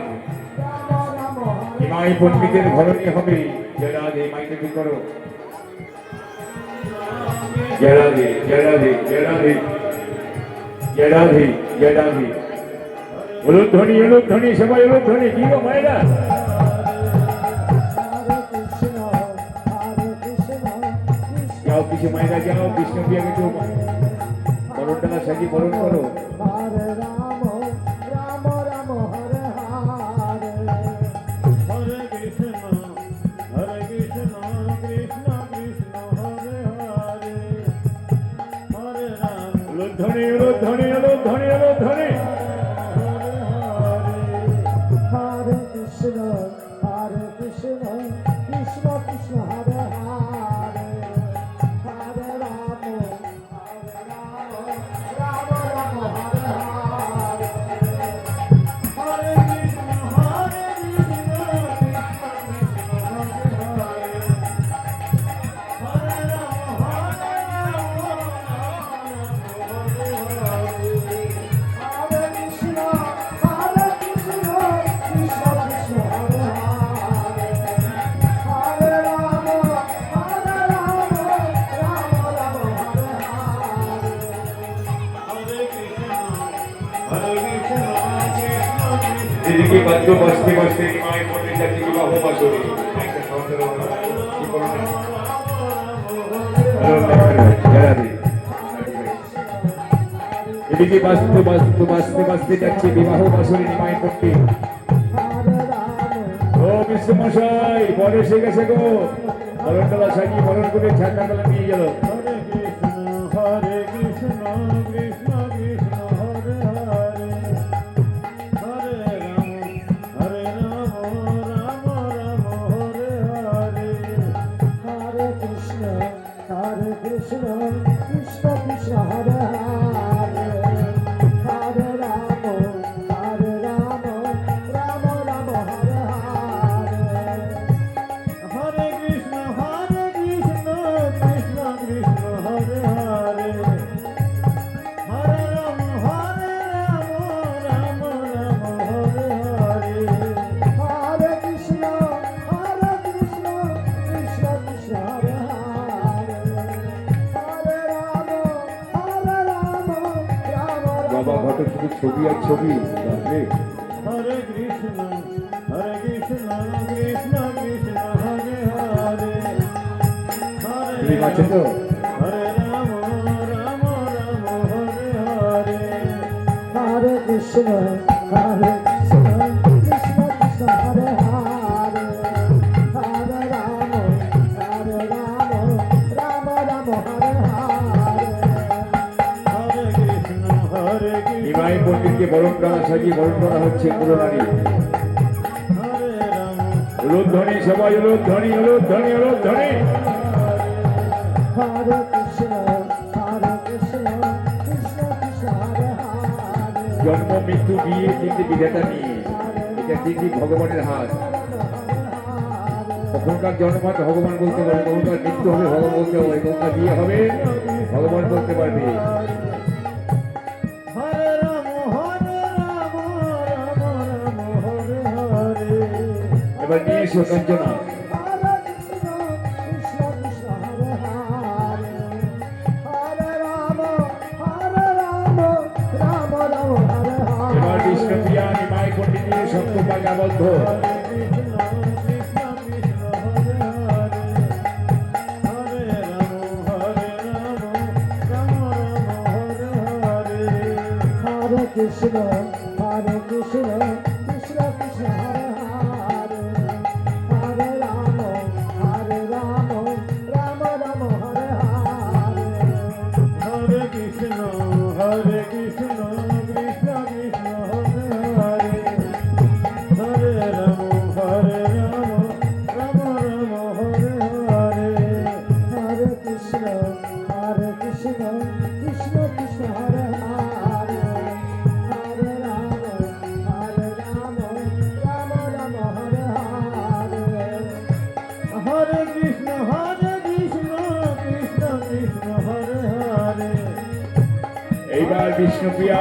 হিমাই পণ্ডিতের ঘরণী হবে। জয় রাধে, মাইকে কি করো। জয় রাধে, জয় রাধে, জয় রাধে, জয় রাধে, জয় রাধে। উলুধ্বনি, উলুধ্বনি, সবাই উলুধ্বনি। কি গো মায়েরা, যাও কিছু মায়েরা যাও, বিষ্ণুপ্রিয়াকে একটু বরণডালা সাজিয়ে বরণ করো। হরে রাম রাম রাম হরে হরে হরে কৃষ্ণ কৃষ্ণ কৃষ্ণ হরে হরে হরে রাম উলুধ্বনি, উলুধ্বনি, উলুধ্বনি, উলুধ্বনি। হরে কৃষ্ণ কৃষ্ণ কৃষ্ণ হরে হরে হরে রাম রাম রাম হরে হরে হরে কৃষ্ণ কৃষ্ণ হরে এদিকে বাদ্য বাজতে বাজতে মায়ের মধ্যে যাচ্ছে বিবাহ বাসরে। একটা সন্তান কি করো না। জয় রাধে। এদিকে বাজতে বাজতে বাজতে বাজতে যাচ্ছে বিবাহ বাসরে মায়ের মধ্যে। ও বিশ্বমশাই, পরে এসে গেছে গো। বরণডালা সাজিয়ে বরণ করে ছাড়নাতলা নিয়ে গেল। হরে কৃষ্ণ কৃষ্ণ কৃষ্ণ হরে হরে হরে রাম রাম রাম হরে হরে হরে কৃষ্ণ কৃষ্ণ কৃষ্ণ কৃষ্ণ হরে হরে হরে রাম রাম রাম হরে হরে হরে কৃষ্ণ কৃষ্ণ কৃষ্ণ হরে হরে হরে রাম রাম রাম হরে হরে হরে কৃষ্ণ কৃষ্ণ কৃষ্ণ হরে হরে হরে রাম রাম বাবা ঘটক শুধু ছবি আর ছবি। বাপরে। হরে কৃষ্ণ কৃষ্ণ কৃষ্ণ হরে হরে হরে ঠিক আছে তো? হরে রাম রাম হরে হরে হরে কৃষ্ণ কৃষ্ণ কৃষ্ণ হরে হরে হরে রাম রাম রাম হরে হরে হরে কৃষ্ণ নিমাই পণ্ডিতকে বরণডালা সাজিয়ে বরণ করা হচ্ছে পুরনারী। হরে রাম উলুধ্বনি, সবাই উলুধ্বনি, উলুধ্বনি, উলুধ্বনি। হরে কৃষ্ণ কৃষ্ণ কৃষ্ণ হরে হরে জন্ম মৃত্যু বিয়ে তিনটি বিধাতা নিয়ে। এটা তিনটি ভগবানের হাত। কখনকার জন্ম হয় ভগবান বলতে পারবে, কখনকার মৃত্যু হবে ভগবান বলতে পারবে, কখনকার বিয়ে হবে ভগবান বলতে পারবে। হরে রাম হরে হরে এবার নিয়ে এসো কাঞ্চনা। হরে কৃষ্ণ কৃষ্ণ কৃষ্ণ হরে হরে হরে রাম রাম হরে হরে এবার বিষ্ণুপ্রিয়া নিমাই পণ্ডিতের সপ্তপাক আবদ্ধ। কৃষ্ণ কৃষ্ণ কৃষ্ণ হরে হরে হরে রাম রাম হরে হরে হরে কৃষ্ণ কৃষ্ণ কৃষ্ণ কৃষ্ণ হরে হরে হরে রাম রাম রাম হরে হরে হরে কৃষ্ণ কৃষ্ণ কৃষ্ণ কৃষ্ণ হরে হরে হরে কৃষ্ণ কৃষ্ণ হরে হরে হরে রাম রাম রাম হরে হরে হরে কৃষ্ণ কৃষ্ণ কৃষ্ণ হরে হরে এইবার বিষ্ণুপ্রিয়া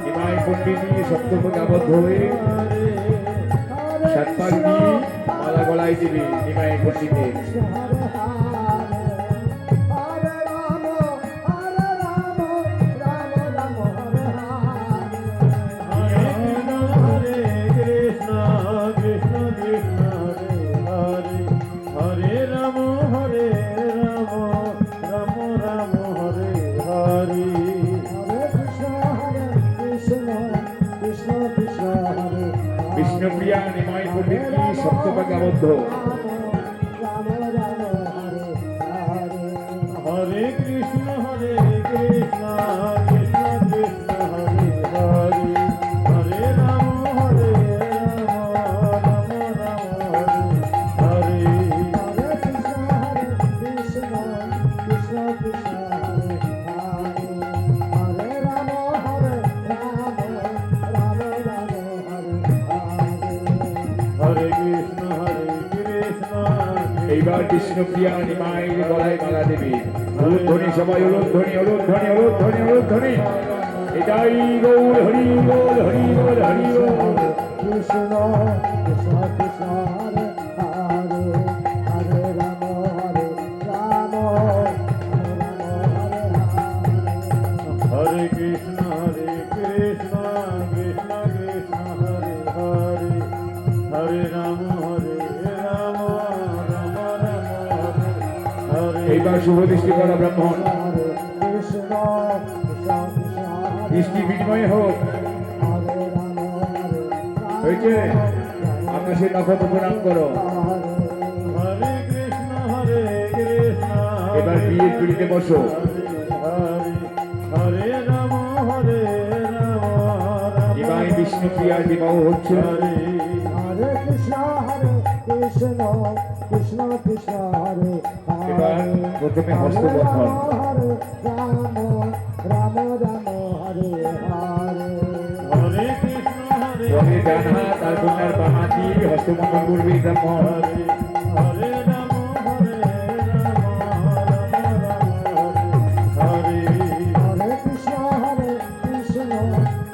নিমাই পণ্ডিত সপ্তমকে আবদ্ধ হয়ে সাতপাক দিয়ে মালা গলায় দেবে নিমাই পণ্ডিতের। হরে রাম রাম রাম হরে হরে হরে কৃষ্ণ কৃষ্ণ কৃষ্ণ হরে বিষ্ণুপ্রিয়া নিমাই পণ্ডিত সপ্তমকে আবদ্ধ। রাম রাম হরে হরে হরে কৃষ্ণ কৃষ্ণ কৃষ্ণ কৃষ্ণ হরে হরে হরে রাম রাম রাম হরে হরে হরে কৃষ্ণ কৃষ্ণ কৃষ্ণ হরে হরে হরে রাম রাম রাম হরে হরে হরে কৃষ্ণ কৃষ্ণ এইবার বিষ্ণুপ্রিয়া নিমাইয়ের গলায় মালা দেবে। উলুধ্বনি সবাই উলুধ্বনি উলুধ্বনি উলুধ্বনি উলুধ্বনি। এটাই গৌর হরি বল হরি বল হরি বল। কৃষ্ণ কৃষ্ণ কৃষ্ণ হরে হরে হরে রাম রাম হরে কৃষ্ণ কৃষ্ণ কৃষ্ণ কৃষ্ণ হরে হরে হরে রাম রাম রাম হরে এইবার শুভ দৃষ্টি করা ব্রাহ্মণ হরে কৃষ্ণ কৃষ্ণ কৃষ্ণ হরে দৃষ্টি বিনিময় হোক। হরে রাম হয়েছে আকাশে নক্ষত্র প্রণাম করো। হরে কৃষ্ণ কৃষ্ণ এবার বিয়ের পিড়িতে বসো। হরে হরে রাম নিমাই বিষ্ণুপ্রিয়ার বিবাহ হচ্ছে। হরে হরে কৃষ্ণ কৃষ্ণ কৃষ্ণ কৃষ্ণ হরে এবার প্রথমে হস্তবন্ধন। হরে রাম রাম রাম হরে হরে হরে কৃষ্ণ পরে ডান হাত আর কন্যার বাম হাত দিয়ে হস্তবন্ধন করবে ব্রাহ্মণ। হরে রাম হরে হরে কৃষ্ণ কৃষ্ণ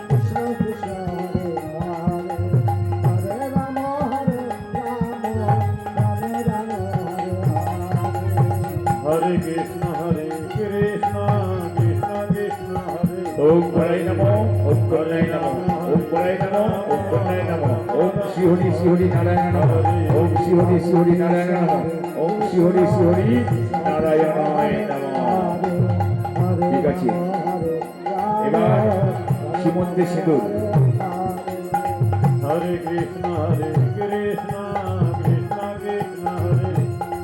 কৃষ্ণ কৃষ্ণ হরে হরে হরে রাম রাম রাম হরে হরে কৃষ্ণ কৃষ্ণ কৃষ্ণ কৃষ্ণ হরে ওম পরায় নমঃ ওম কর্ণায় নমঃ ওম পরায় নমঃ ওম কর্ণায় নমঃ ওম শ্রী হরি শ্রী হরি নারায়ণ নমঃ ওম শ্রী হরি শ্রী হরি নারায়ণ নমঃ ওম শ্রী হরি শ্রী হরি নারায়ণায় নমঃ। ঠিক আছে, এবার সীমন্তে সিঁদুর। হরে কৃষ্ণ কৃষ্ণ কৃষ্ণ কৃষ্ণ হরে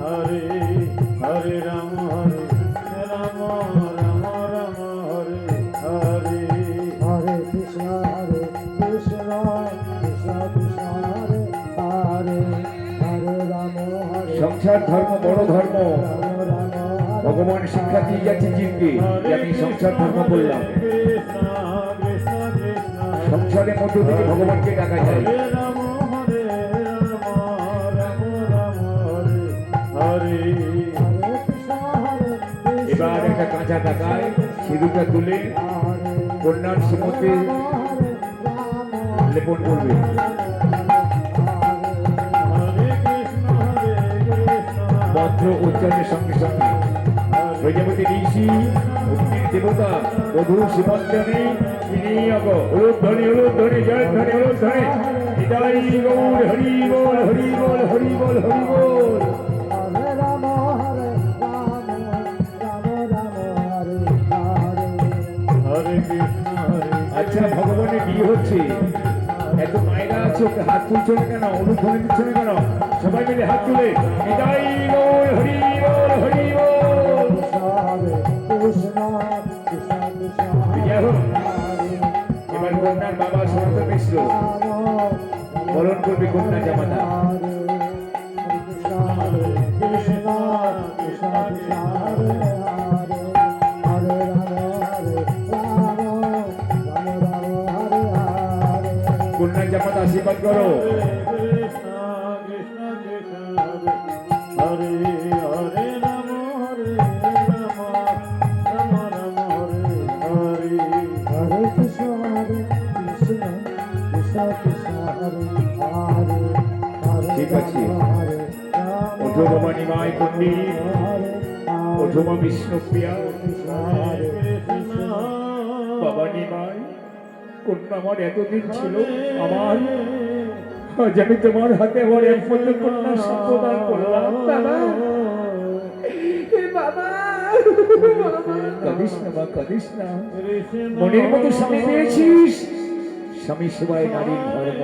হরে হরে রাম রাম রাম রাম হরে হরে হরে কৃষ্ণ কৃষ্ণ কৃষ্ণ কৃষ্ণ হরে হরে হরে রাম হরে সংসার ধর্ম বড় ধর্ম। রাম রাম ভগবান শিক্ষা দিয়ে যাচ্ছে জীবকে যে আমি সংসার ধর্ম করলাম। কৃষ্ণ কৃষ্ণ কৃষ্ণ সংসারের মধ্য থেকে ভগবানকে ডাকা যায়। হরে রাম রাম রাম হরে হরে হরে কৃষ্ণ এবার একটা কাঁচা টাকায় সিঁদুরটা তুলে কন্যার সীমন্তে লেপন করবে। হরে কৃষ্ণ মন্ত্র উচ্চারণের সঙ্গে সঙ্গে প্রজাপতি ঋষি অগ্নির দেবতা বধূ সীমন্তনে বিনিয়োগ উলুধ্বনি উলুধ্বনি জয়ধ্বনি উলুধ্বনি। নিতাই গৌর হরি বল হরি বল হরি বল হরি বল। হরে রাম রাম হরে হরে হরে কৃষ্ণ আচ্ছা, ভগবানের বিয়ে হচ্ছে, এত মায়েরা আছে, ওকে হাত তুলছো না কেন? অনুধ্বনি দিচ্ছ না কেন? সবাই মিলে হাত তুলে নিতাই গৌর হরি বল হরি বল। কৃষ্ণ কৃষ্ণ কৃষ্ণ বিজয় হোক। এবার কন্যার বাবা সনাতন মিশ্র বরণ করবে কন্যা জামাতা। কৃষ্ণ কৃষ্ণ কৃষ্ণ হরে হরে হরে রাম পিতামাতা আশীর্বাদ করো। কৃষ্ণ কৃষ্ণ কৃষ্ণ হরে হরে রাম হরে রাম রাম রাম হরে হরে হরে কৃষ্ণ কৃষ্ণ কৃষ্ণ কৃষ্ণ হরে হরে হরে ঠিক আছে। হরে রাম ওঠো বাবা নিমাই পণ্ডিত, ওঠো মা বিষ্ণুপ্রিয়া। হরে কৃষ্ণ বাবা নিমাই, কন্যা আমার এতদিন ছিল আমার, আজ আমি তোমার হাতে আমার একমাত্র কন্যা সম্প্রদান করলাম। বাবা বাবা কাঁদিস না মা, কাঁদিস না। মনের মতো স্বামী পেয়েছিস, স্বামী সেবায় নারীর ধর্ম।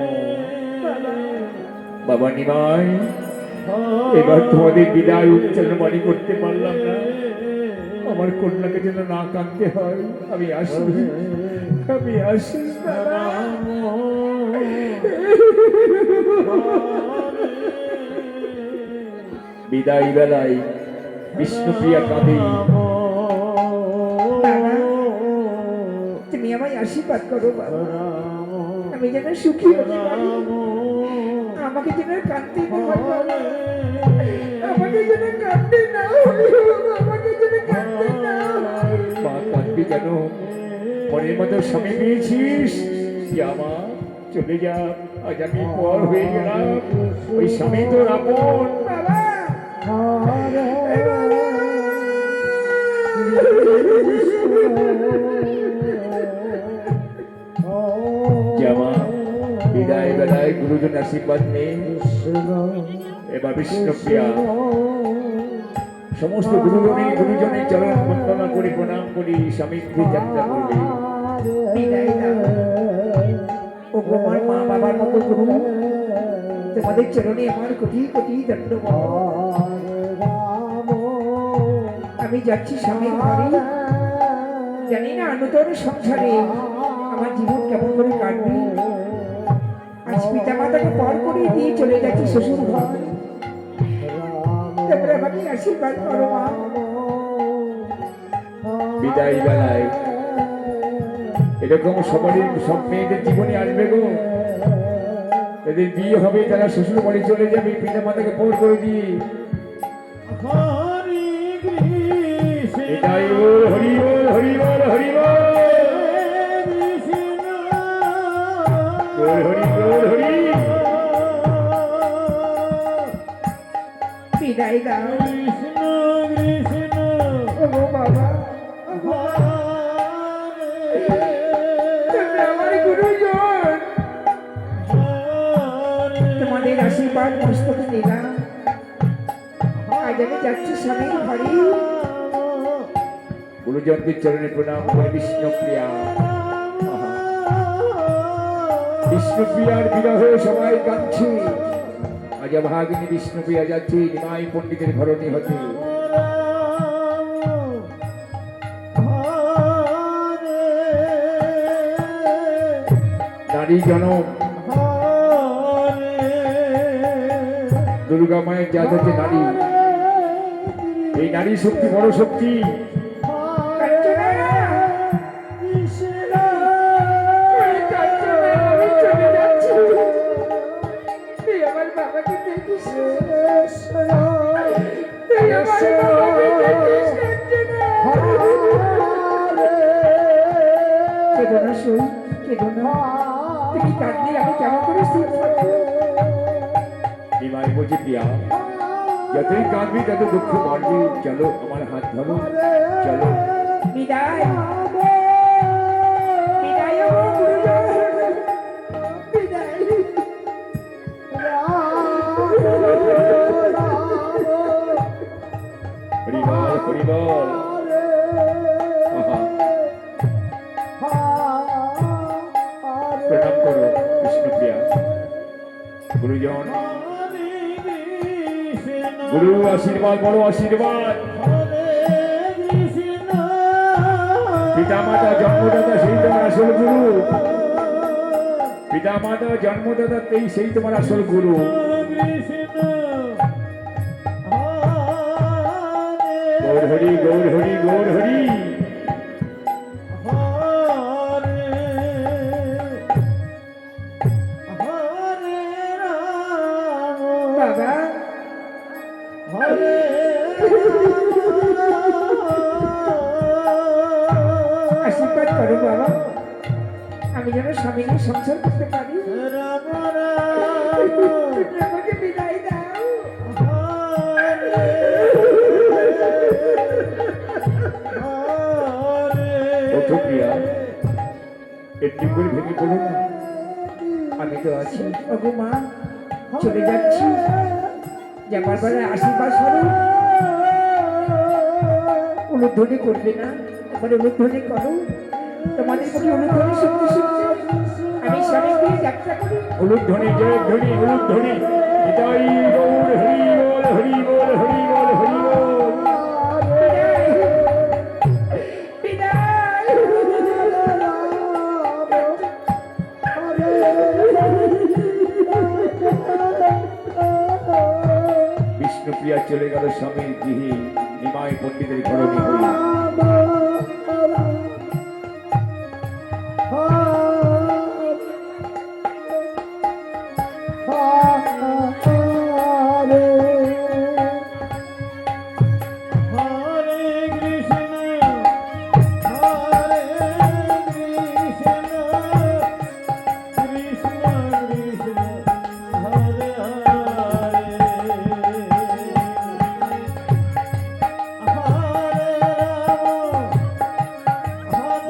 বাবা নিমাই, এবার তোমাদের বিদায় উচ্চারণ বাণী করতে পারলাম না। আমার কন্যাকে যেন না কাঁদতে হয়। আমি আসি, আমি আসি বাবা। বিদায় বেলায় বিষ্ণুপ্রিয়া কাঁদে। বাবা, তুমি আমায় আশীর্বাদ করো বাবা, আমি যেন সুখী হতে পারি, আমাকে যেন কাঁদতে না হয় বাবা, আমাকে যেন কাঁদতে না হয়, আমাকে যেন কাঁদতে না হয়। মা কাঁদবি কেন? মনের মতো স্বামী পেয়েছিস, জামা চলে যা। আজ আমি পর হয়ে গেলাম, ওই স্বামী তোর আপন। বাবা জামা বিদায় বেলায় গুরুজন আশীর্বাদ নেই। এবার বিষ্ণুপ্রিয়া সমস্ত গুরুজনের চরণ বন্দনা করি, প্রণাম করি, স্বামীকে যাত্রা করবে। বিদায় দাও। ও গো আমার মা বাবার মতো গুরু, তোমাদের চরণে আমার কোটি কোটি ধন্যবাদ। আমি যাচ্ছি স্বামীর ঘরে, জানি না নূতন সংসারে আমার জীবন কেমন করে কাটবে। আজ পিতা মাতাকে পর করে দিয়ে চলে যাচ্ছি শ্বশুর ঘর, তোমরা আমাকে আশীর্বাদ করো মা। বিদায় বেলায় এরকম সবারই, সব মেয়েদের জীবনে আসবে গো। এদের বিয়ে হবে, তারা শ্বশুর বাড়ি চলে যাবে, পিতা মাতাকে পর করে দিয়ে। এটাই বল হরি বল, হরি বল, হরি বল, বল হরি বল, হরি। বিদায় দাও। ও গো বাবা, তোমরা আমার গুরুজন, তোমাদের আশীর্বাদ মস্তকে নিলাম। আজ আমি যাচ্ছি স্বামীর ঘরে। গুরুজনদের চরণে প্রণাম করে বিষ্ণুপ্রিয়া। বিষ্ণুপ্রিয়ার বিরহে সবাই কাঁদছে। আজ ভাগিনী বিষ্ণুপ্রিয়া যাচ্ছে নিমাই পণ্ডিতের ঘরণী হতে। নারী জনম, দুর্গা মায়ের জাত হচ্ছে নারী। এই নারী শক্তি বড় শক্তি। তুমি কাঁদলে আমি কেমন করে সুখ পাবো? নিমাই বলছি প্রিয়া, যতই কাঁদবি তত দুঃখ বাড়বি। চলো আমার হাত ধরো, চলো। বিদায় বিদায় ও গুরুজন, বিদায়। হরি বল, হরি বল। আহা, প্রণাম করো বিষ্ণুপ্রিয়া। গুরুজন, গুরু আশীর্বাদ, বড় আশীর্বাদ। পিতা মাতা জন্মদাতা সেই তোমার আসল গুরু। পিতা মাতা জন্মদাতা সেই তোমার আসল গুরু। গৌর হরি, গৌর হরি, গৌর হরি। করো বাবা, আমি যেন স্বামী নিয়ে সংসার করতে পারি। রাম রাম তুমি আমাকে বিদায় দাও। ওঠো প্রিয়া, একটু করে ভেঙে পড়ো না। আমি তো আছি। ওগো মা, চলে যাচ্ছি, যাবার বেলায় আশীর্বাদ স্বরূপ উলুধ্বনি করবে না, একবার উলুধ্বনি করো। তোমাদের প্রতি উলুধ্বনি শুনতে শুনতে আমি স্বামীকে যাত্রা করি। উলুধ্বনি, জয়ধ্বনি, উলুধ্বনি। নিতাই গৌর হরি বল, হরি বল, হরি বল, হরি বল। বিদায়। বিষ্ণুপ্রিয়া চলে গেল স্বামীর গৃহে নিমাই পণ্ডিতের ঘরণী হইয়া।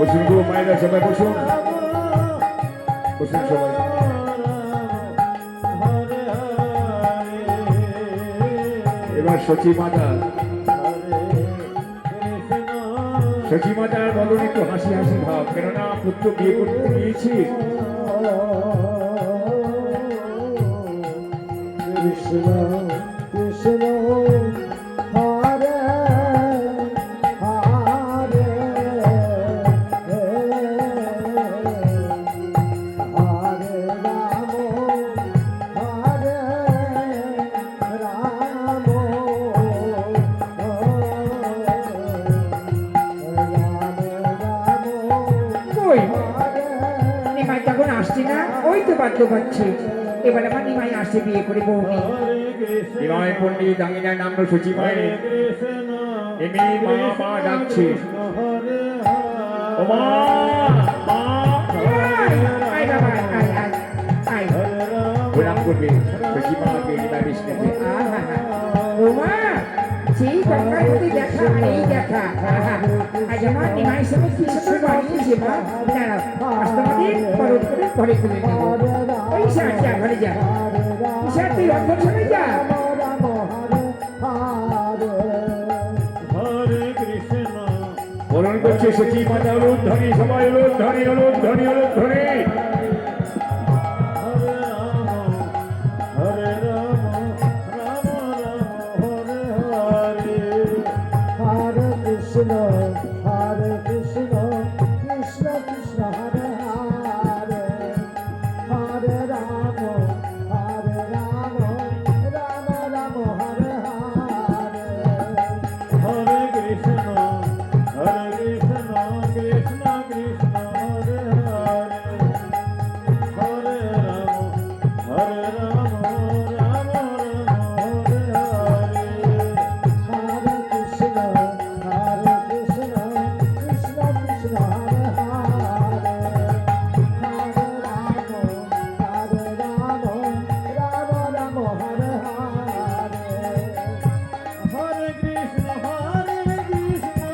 বসুন গো মায়েরা, সবাই বসুন, বসুন সবাই। এবার সচী মাতা, সচী মাতার বদন একটু হাসি হাসি ভাব, কেননা পুত্র বিয়ে করতে গিয়েছি। কৃষ্ণ কৃষ্ণ হরে হরে হরে রাম হরে রাম কই নিমাই তখন আসছে না? ওই তো বাধ্য পাচ্ছি, এবার আমার নিমাই আসছে বিয়ে করে বৌনি। নিমাই পণ্ডিত আঙিনায় নামলো সচী মায়ের। এমনি মা মা ডাকছে, ও মা, মা। আয় বাবা, আয় আয় আয়। প্রণাম করবে সচী মাকে নিমাই বিষ্ণুকে। আহা, বৌমা, সেই গঙ্গায় যদি দেখা আর এই দেখা, আহা, আজ আমার নিমাইয়ের সঙ্গে কি সুন্দর বানিয়েছে মা। দাঁড়াও, আজ তোমাদের পরব করে ঘরে তুলে নেবো। ওই সার যা, ঘরে যা। ঈশা, তুই রক্ষণ শুনে যা। বরণ করছে সচী মাতা, উলুধ্বনি, সবাই উলুধ্বনি, উলুধ্বনি, উলুধ্বনি। Hare Krishna, Hare Krishna, Krishna Krishna, Hare Hare, Hare Rama, Hare Rama, Rama Rama, Hare Hare. Hare Krishna, Hare Krishna, Krishna Krishna, Hare Hare, Hare Rama, Hare Rama, Rama Rama, Hare Hare. Hare Krishna, Hare Krishna, Krishna Krishna, Hare Hare, Hare Rama, Hare Rama, Rama Rama, Hare Hare, Hare Krishna, Hare Krishna.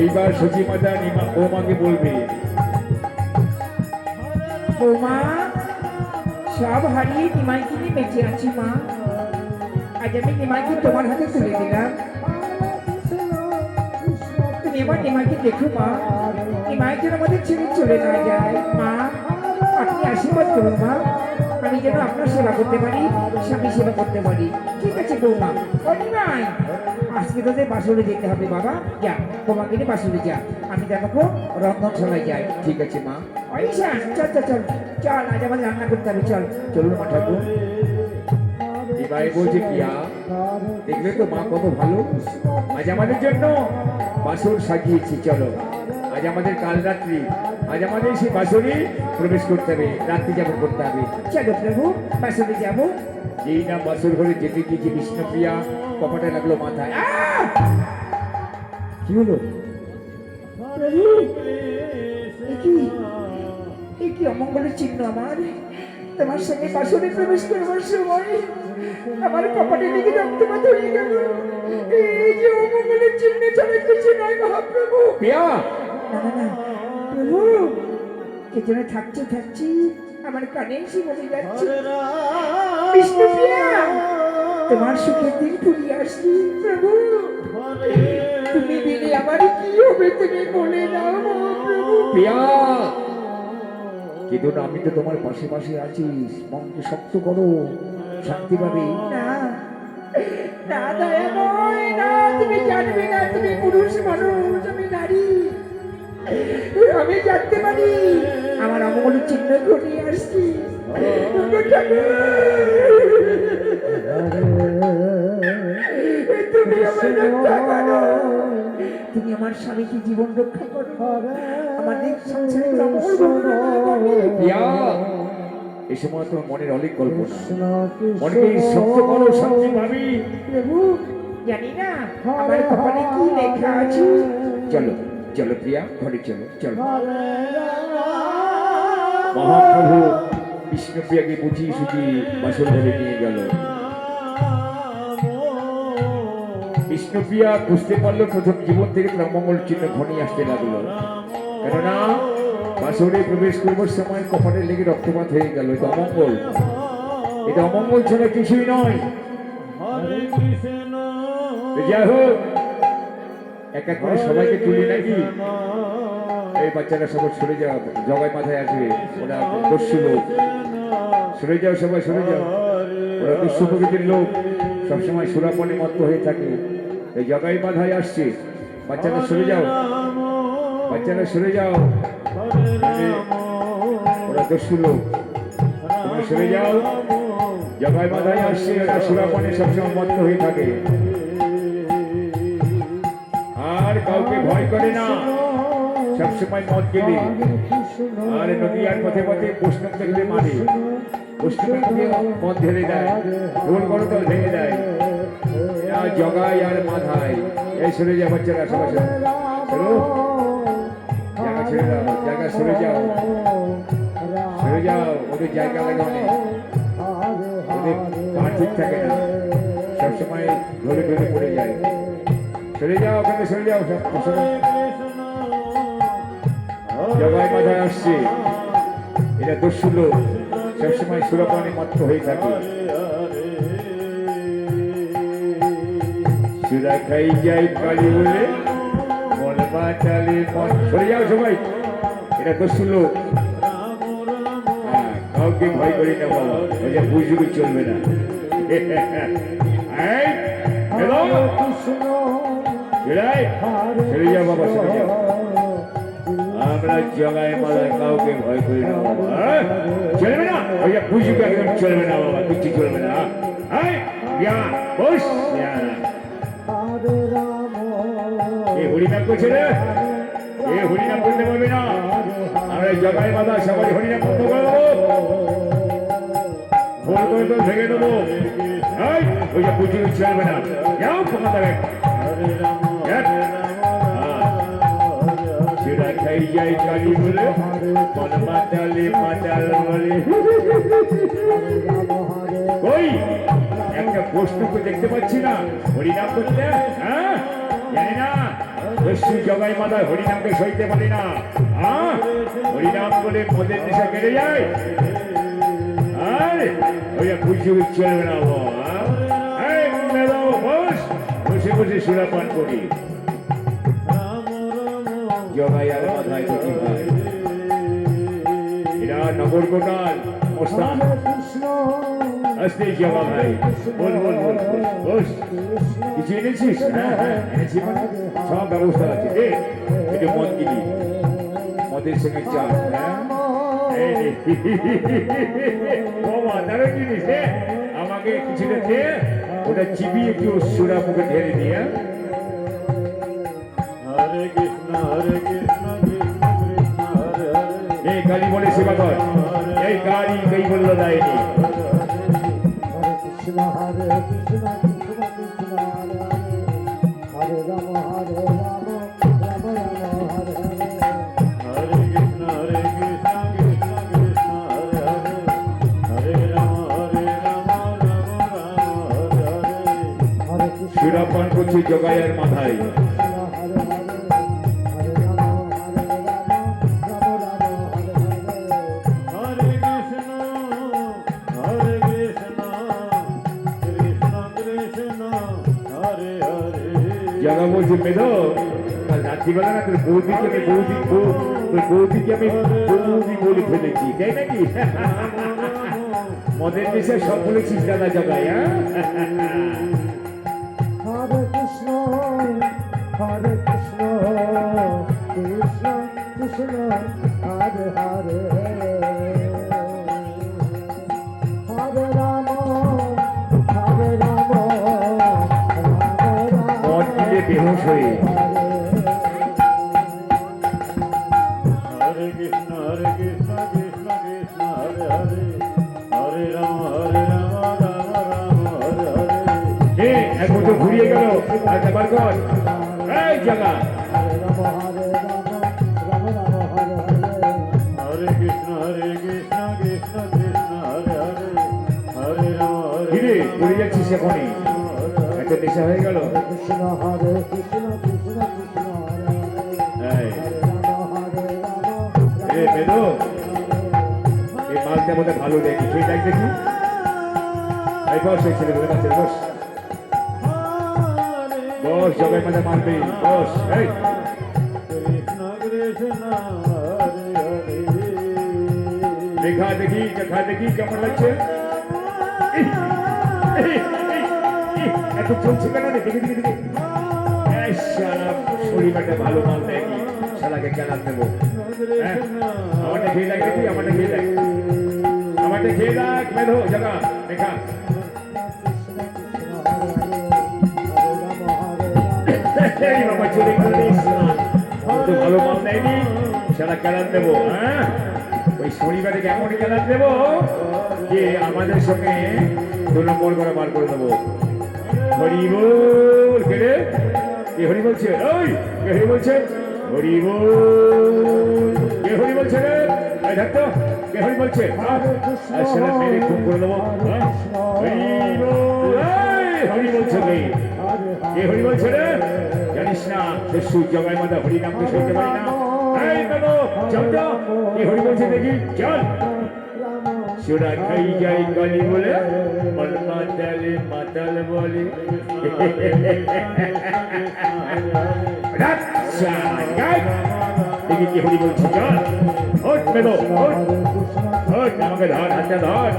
এইবার সচী মাতা নিমা বৌমাকে বলবে, বৌমা, সব হারিয়ে নিমাইকে নিয়ে বেঁচে আছি মা। আজ আমি নিমাইকে তোমার হাতে তুলে দিলাম। তুমি এবার নিমাইকে দেখো মা, নিমাই যেন আমাদের ছেড়ে চলে না যায়। মা, আপনি আশীর্বাদ করুন মা, আমি যেন আপনার সেবা করতে পারি, স্বামী সেবা করতে পারি। ঠিক আছে বৌমা। ও নিমাই, আজকে তোদের বাসরে যেতে হবে বাবা। যা, তোমাকে নিয়ে বাসরে যা, আমি দেখো রন্ধনশালায় যাই। ঠিক আছে মা। ওই শান, চল চল চল চল, আজ আমাদের রান্না করতে হবে, চল। চলুন মা ঠাকুর। নিমাই বলছে, প্রিয়া, দেখলে তো মা কত ভালো, আজ আমাদের জন্য বাসর সাজিয়েছি। চলো, আজ আমাদের কাল রাত্রি, আজ আমাদের সেই বাসরে প্রবেশ করতে হবে, রাত্রি যাপন করতে হবে। চলো প্রভু, বাসরে যাবো। যেই না বাসর ঘরে যেতে গিয়েছে বিষ্ণুপ্রিয়া কপাটে লাগলো মাথায়। কি হলো? কি অমঙ্গলের চিহ্ন আমার, তোমার সঙ্গে বাসরে প্রবেশ করবার সময় আমার কপালে লেগে রক্তপাত হয়ে গেল। এই যে অমঙ্গলের চিহ্ন ছাড়া কিছু নয় মহাপ্রভু। প্রিয়া, না না না প্রভু, কে যেন থাকছি আমার কানে এসে বলে যাচ্ছে, বিষ্ণুপ্রিয়া তোমার সুখের দিন ফুরিয়ে আসছি প্রভু। তুমি দিলে আমার কি হবে তুমি বলে দাও মহাপ্রভু। প্রিয়া, কিন্তু আমি তো তোমার পাশে পাশে আছি, মনকে শক্ত করো, শান্তি পাবে। না না দয়া নয়, না তুমি জানবে না, তুমি পুরুষ মানুষ, আমি নারী, আমি জানতে পারি আমার অমঙ্গল চিহ্ন ঘনিয়ে আসছি। তুমি আমার রক্ষা করো, তুমি আমার স্বামীকে জীবন রক্ষা করো, আমাদের সংসারে অমঙ্গল ঘটনা না ঘটে। প্রিয়া, এই সময় তোমার মনের অনেক কল্পনা, মনকে শক্ত করো, শান্তি পাবি। প্রভু জানি না আমার কপালে কি লেখা আছে। চলো চলো প্রিয়া, ঘরে চলো চলো। মহাপ্রভু বিষ্ণুপ্রিয়াকে বুঝিয়ে সুঝিয়ে বাসর ঘরে নিয়ে গেল। বিষ্ণুপ্রিয়া বুঝতে পারলো প্রথম জীবন থেকে তার অমঙ্গল চিহ্ন ঘনিয়ে আসতে লাগলো। কেননা বাসরে প্রবেশ করবার সময় কপালে লেগে রক্তপাত হয়ে গেল। এটা অমঙ্গল, এটা অমঙ্গল ছাড়া কিছুই নয়। যাই হোক, এক এক করে সবাইকে তুলি নাকি, এই বাচ্চারা সবাই সরে যাও, জগাই মাথায় আসবে, ওরা দস্যু লোক, সরে যাও সবাই সরে যাও, ওরা দস্যু প্রকৃতির লোক, সবসময় সুরাপনে মত্ত হয়ে থাকে। এই জগাই মাথায় আসছে, বাচ্চারা সরে যাও, বাচ্চারা সরে যাও, ওরা দস্যু লোক, তোমরা সরে যাও। জগাই মাথায় আসছে, ওরা সুরাপনে সবসময় মত্ত হয়ে থাকে, আর কাউকে ভয় করে না, সবসময় মদ গেলে আর নদী আর পথে পথে বৈষ্ণব দেখলে মারে, বৈষ্ণবকে মদ ঢেলে দেয়, ঢোল করতল ভেঙে দেয়। জগাই আর মাথায় এই সরে যাও বাচ্চারা, সবাই সরো, জায়গা ছেড়ে দাও, জায়গা সরে যাও, সরে যাও, ওদের জায়গা লাগে অনেক, ওদের পা ঠিক থাকে না, সবসময় ঢলে ঢলে পড়ে যায়। সরে যাও, ওখানে সরে যাও সব। জগাই মাথায় আসছে, এটা দস্যু লোক, সবসময় সুরাপানে মত্ত হয়ে থাকে। সুরা খাই যাই কালী বলে মন বাঁচালে মন। সরে যাও সবাই, এটা দস্যু লোক, কাউকে ভয় করি না বাবা, ওই যে বুঝবি চলবে না। সরে যাও বাবা, সরে যাও, আমরা জগায় মালায় কাউকে ভয় করি না বাবা, চলবে না, ওই যে বুঝবি একদম চলবে না বাবা, কিছু চলবে না। হরিনাম করছে রে, এ হরিনাম করতে পারবে না, আমরা জগায় মালা সবাই হরিনাম বন্ধ করে দেবো, ভোর করে তো ভেঙে দেবো। ওই যে বুঝবি চলবে না, যাও ক্ষমা দেবেন। সেটা খাই যাই কালী বলে মন মাতালে মাতাল বলে। ওই একটা বস্তুকে দেখতে পাচ্ছি না হরিনাম করতে, হ্যাঁ জানি না, দস্যু জগাই মাথায় হরিনামকে সইতে পারি না, হ্যাঁ হরিনাম বলে মদের নেশা কেটে যায়, আর ওই বুঝবি চলবে না বসে বসে সুরাপান করি। জগাই আর মাথায় দুটি ভাই, এরা নগর গোটাল মোস্তান। আসতে জগা ভাই, বল বল বল বস, কিছু এনেছিস? হ্যাঁ হ্যাঁ এনেছি, মানে সব ব্যবস্থা আছে। এটা মদ কিনি, মদের সঙ্গে চা, দারুণ জিনিস, আমাকে কিছুটা দিয়ে ওটা চিবিয়ে একটু সুরা মুখে ঢেলে দিয়ে। হরে কৃষ্ণ হরে কৃষ্ণ কৃষ্ণ কৃষ্ণ হরে হরে। এই কালী বলে সেবা কর, এই কালী কই বলল দেয়নি। হরে কৃষ্ণ হরে কৃষ্ণ কৃষ্ণ কৃষ্ণ হরে হরে। হরে রাম হরে রাম রাম রাম হরে হরে। হরে কৃষ্ণ কৃষ্ণ কৃষ্ণ বলছে জগাইয়ের মাথায় জগা বলছে মেধো কাল রাত্রিবেলা না তোর বৌদিকে আমি বৌদি বলে ফেলেছি তাই নাকি মদের দেশে সব বলেছিস দাদা জগাই হ্যাঁ হরে কৃষ্ণ কৃষ্ণ কৃষ্ণ হরে হরে হরে রাম মদ পিলে বেহুশ হয়ে Hare Krishna Krishna Krishna Hare Hare Hare Rama Rama Rama Hare Hare এক বছর ঘুরিয়ে গেল আচ্ছা বার কর এই জগা Hare Krishna Krishna Krishna Hare Hare Hare Rama কিরে ঘুরে যাচ্ছিস এখনই একটা নেশা হয়ে গেল কৃষ্ণ হরে কৃষ্ণ কৃষ্ণ কৃষ্ণ হরে এই, হরে রাম এ বেদো এই মালটা বোধহয় ভালো দেখি সেই দেখ দেখি এই বস এই ছেলে বলে বাচ্চা বস বস জগাই মাঝে মারবি বস এই Krishna Krishna Hare Hare দেখা দেখি কেমন লাগছে এই, এই, এই, এই, এত চলছে কেন রে দেখি দেখি দেখি এই শালা শরীরটা ভালো মাল দেখি শালাকে কেনার দেবো হ্যাঁ আমারটা খেয়ে দেখ দেখি আমারটা খেয়ে দেখ আমারটা খেয়ে দেখ মেধো জগা দেখা এই বাবা চুরি করিস তো ভালো মাল দেয়নি শালা কেনার দেবো হ্যাঁ ওই শনিবারে কেমন কেনার দেবো যে আমাদের সঙ্গে 2 নম্বর করে বার করে দেবো হরি বল কে রে কে হরি বলছে ওই কে হরি বলছে হরি বল কে হরি বলছে রে এই দেখতো কে হরি বলছে আসলে মেরে খুন করে দেবো হ্যাঁ? হরি বল এই, হরি বলছে নেই কে হরি বলছে রে জানিস না সে জগাই মাতা হরি নামকে শুনতে পারি না এই বাবু চল তো কে হরি বলছে দেখি চল সুরা খাই যাই গলি বলে মন মাতালে মাতাল বলে আচ্ছা যাই দেখি কে হরি বলছে চল ওঠ মেলো ওঠ ওঠ আমাকে ধর হাতটা ধর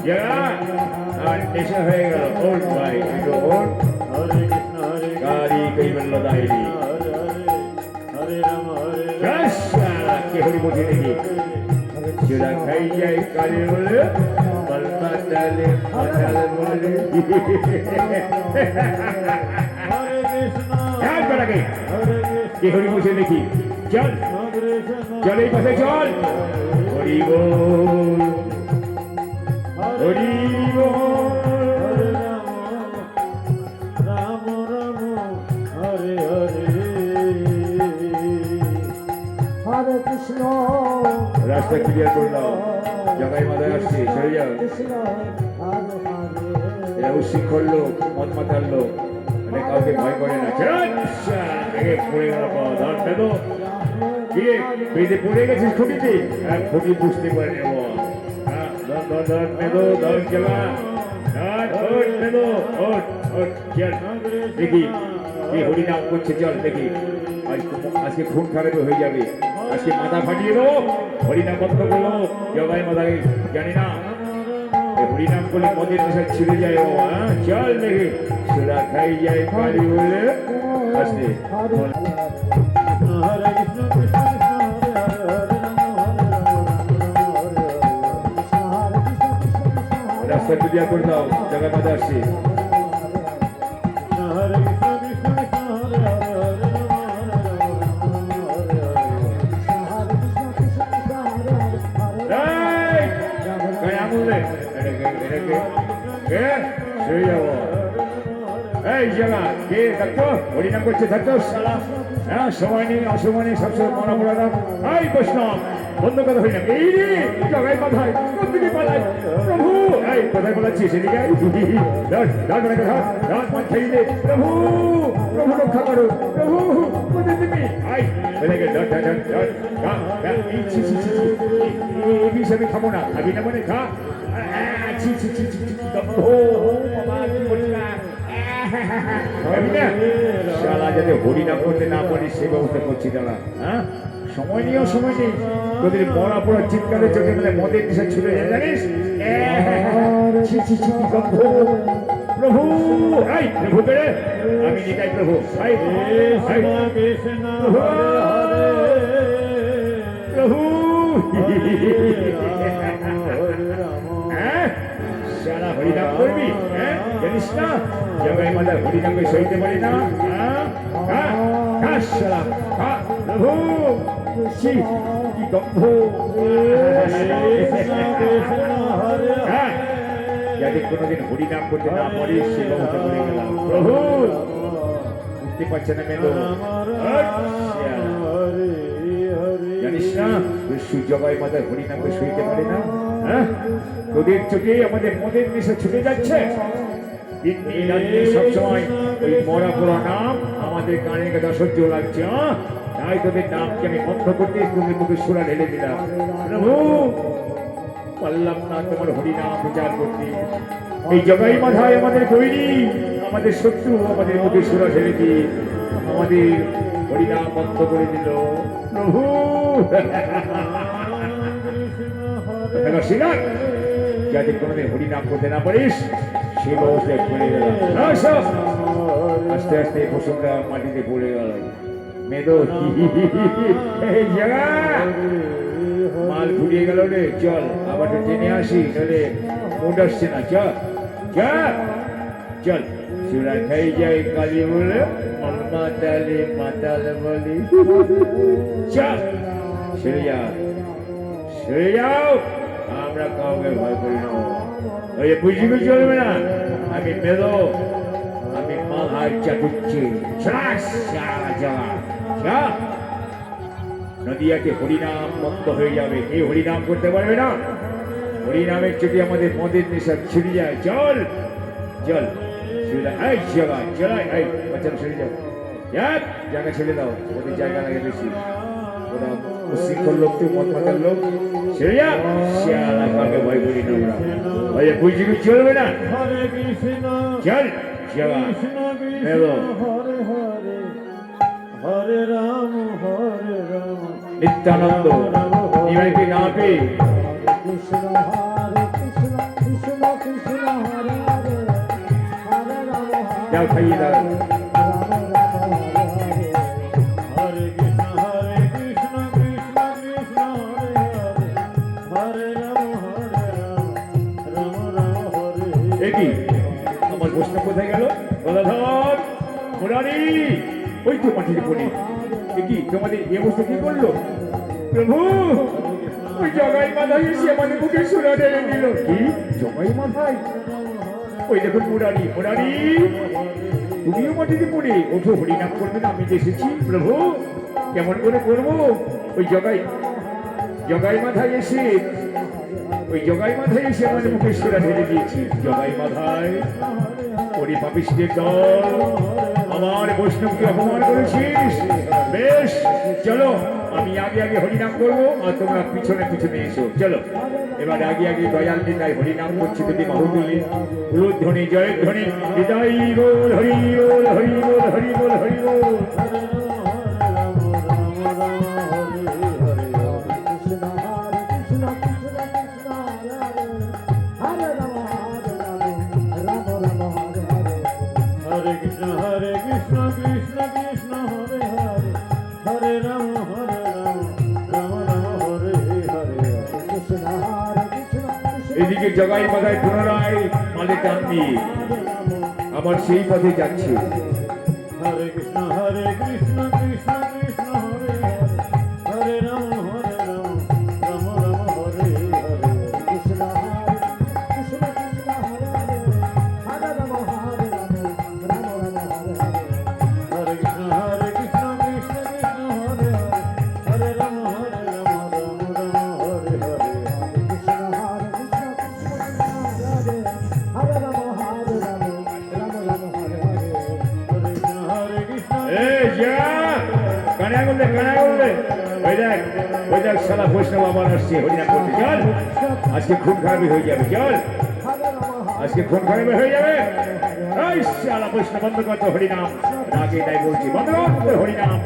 জায়গা আমার নেশা হয়ে গেল ওঠ ভাই একটু ওঠ Hare Krishna Hare গাড়ি কই বললো দাইনি Hare Rama Hare আচ্ছা কে হরি বলছে দেখি সুরা খাই যাই কালি বলে মন মাতালে মাতাল বলে Hare Krishna এক বেড়াকে Hare কে হরি বলছে দেখি চল Krishna চল এই পাশে চল হরি বল হরি বল Hare Rama Rama Hare Hare হরে কৃষ্ণ রাস্তা ক্লিয়ার করে দাও জগাই মাথায় আসছে সরে যাও কৃষ্ণ হরে হরে এরা উশৃঙ্খল লোক মদ মাতার লোক মানে কাউকে ভয় করে না আচ্ছা আগে পড়ে গেল ধর দেবো কিরে বেঁধে পড়ে গেছিস খুঁটিতে খুঁটি বুঝতে পারে নেব ধর ধর ধর মেদো ধর জগা ধর ওঠ মেদো ওঠ ওঠ চল দেখি কি হরিনাম করছে চল দেখি আজকে খুন খারাপ হয়ে যাবে আজকে মাথা ফাটিয়ে দেবো হরিনাম বন্ধ করবো জগাই মাথায় জানি না এই হরিনাম করলে মদের নেশা ছিঁড়ে যায় ও হ্যাঁ চল দেখি সুরা খাই যায় কালি বলে আসতে Hare Krishna Krishna Krishna Hare Hare Hare রাস্তা ক্লিয়ার করে দাও জায়গা মাথা আসছে Hare Krishna Krishna Krishna Hare Hare এই গায়ে আঙুল দে কে শুয়ে যাবো এই জায়গা কে থাকতো হরিনাম করছে থাকতো সালা হ্যাঁ সময় নেই অসময় নেই সবসময় মনে পড়ে না এই বৈষ্ণব বন্ধ কথা হই না এই রে জগাই মাথায় কোন দিকে পালাই প্রভু এই কোথায় পালাচ্ছিস এদিকে আয়। ধর ধর ধর ধর মাছ খেয়ে দে প্রভু প্রভু রক্ষা করো প্রভু কোথায় তুমি আই এদিকে ধর ধর ধর ধর খা খা এই ছি ছি ছি এই বিষ আমি খাবো না খাবি না মানে খা ছি ছি ছি ছি ও বাবা কি বলিস না খাবি না শালা যাতে হরিনাম করতে না পারিস সে ব্যবস্থা করছি দাঁড়া হ্যাঁ সময় নিয়েও সময় নেই তোদের মরা পড়া চিৎকারের চোখে মানে মদের দিশা ছুটে যায় জানিস ছি ছি ছি কি গন্ধ প্রভু আই প্রভু বেড়ে আমি নিতাই প্রভু আই আই কৃষ্ণ হরে হরে প্রভু হরে রাম হ্যাঁ সারা হরিনাম করবি হ্যাঁ জানিস না জগাই মাদার হরিনামকে সইতে পারি না হ্যাঁ হ্যাঁ হ্যাঁ সারা হ্যাঁ প্রভু ছি কি গন্ধ কৃষ্ণ কৃষ্ণ হরে হ্যাঁ যাতে কোনোদিন হরিনাম করতে না পারিস সে ব্যবস্থা করে গেলাম প্রভু বুঝতে পারছে না মেলো হরে হরে জানিস না জগাই মাদার হরিনামকে সইতে পারে না হ্যাঁ তোদের চোখে আমাদের মদের নেশা ছুটে যাচ্ছে সবসময় ওই মরা পোড়া নাম আমাদের কানে কথা সহ্য লাগছে তাই তোদের নামকে আমি বন্ধ করতে তুমি মুখে সুরা ঢেলে দিলাম প্রভু পারলাম না তোমার হরিনাম প্রচার করতে এই জগাই মাথায় আমাদের তৈরি আমাদের শত্রু আমাদের মুখে সুরা ঢেলে দিয়ে আমাদের হরিনাম বন্ধ করে দিল প্রভু সিনার যাতে কোনোদিন হরিনাম করতে না পারিস সে ব্যবস্থা করে গেলাম আস্তে আস্তে পশুরা মাটিতে পড়ে গেল মেদো এই জায়গা মাল ঘুরিয়ে গেল রে চল আবার তো জেনে আসি নাহলে মুড আসছে না চল চল চল চূড়া খাই যাই কালী বলে মাতালে মাতাল বলি চল সেরে যাও সেরে যাও আমরা কাউকে ভয় করি না ওই বুঝিবে চলবে না আমি মেদো আমি মাথায় চাটুচ্ছি নদিয়াকে হরিনাম বন্ধ হয়ে যাবে কে হরিনাম করতে পারবে না হরিনামের চোখে আমাদের মদের নেশা ছিড়ে যায় চল চল ছেড়ে যাও জায়গা ছেড়ে দাও ওদের জায়গা লাগে বেশি ওরা উশৃঙ্খল লোক তো মদ মাতার লোক ছেড়ে যা শিয়ালা কাকে ভয় করি না ওরা ওই বুঝি চলবে না হরে কৃষ্ণ চল শিয়ালা কৃষ্ণ কৃষ্ণ এলো হরে হরে হরে রাম হরে রাম নিত্যানন্দ এবার কি না পেয়ে কৃষ্ণ হরে কৃষ্ণ কৃষ্ণ কৃষ্ণ হরে হরে হরে রাম যাও খাইয়ে দাও রাম রাম হরে হরে হরে কৃষ্ণ কৃষ্ণ কৃষ্ণ হরে হরে হরে রাম রাম রাম হরে একই আমার প্রশ্ন কোথায় গেল গদাধর মুরারি ওই তো মাটিতে পড়ে একই তোমাদের এই অবস্থা কি করলো প্রভু ওই জগাই মাথায় এসে আমাদের মুখে সুরা ঢেলে দিল কি জগাই মাথায় ওই দেখুন মুরারি মুরারি তুমিও মাটিতে পড়ে ওঠো হরিনাম করবে না আমি যে এসেছি প্রভু কেমন করে করবো ওই জগাই মাথায় এসে ওই জগাই মাথায় এসে আমাদের মুখে সুরা ঢেলে দিয়েছি জগাই মাথায় ওরে পাপিষ্টের দল আমার বৈষ্ণবকে অপমান করেছিস বেশ চলো আমি আগে আগে হরিনাম করবো আর তোমরা পিছনে পিছনে এসো চলো এবার আগে আগে দয়াল নিতাই হরিনাম করছি যদি বাহুদুলি উলুধ্বনি জয়ধ্বনি নিতাই বল হরি বল হরি বল হরি বল হরি বল কৃষ্ণ হরে কৃষ্ণ কৃষ্ণ কৃষ্ণ হরে হরে হরে রাম রাম রাম হরে হরে হরে কৃষ্ণ কৃষ্ণ কৃষ্ণ হরে হরে হরে রাম রাম রাম হরে হরে কৃষ্ণ হরে কৃষ্ণ কৃষ্ণ এদিকে জগাই মাথায় পুনরায় মালে টান দিয়ে আবার সেই পথে যাচ্ছে হরে কৃষ্ণ কৃষ্ণ কৃষ্ণ হরে হরে হরে রাম রাম রাম হরে হরে কৃষ্ণ হরে কৃষ্ণ কৃষ্ণ হরে হরে হরে রাম রাম রাম হরে হরে হরে কৃষ্ণ কৃষ্ণ কৃষ্ণ হরে হরে হরে রাম রাম রাম দেখ শালা বৈষ্ণব আবার আসছে হরিনাম করতে, চল আজকে খুন খারাপই হয়ে যাবে, চল আজকে খুন খারাপই হয়ে যাবে। এই শালা বৈষ্ণব বন্ধ কর তো হরিনাম, রাগে তাই বলছি বন্ধ কর তো হরিনাম।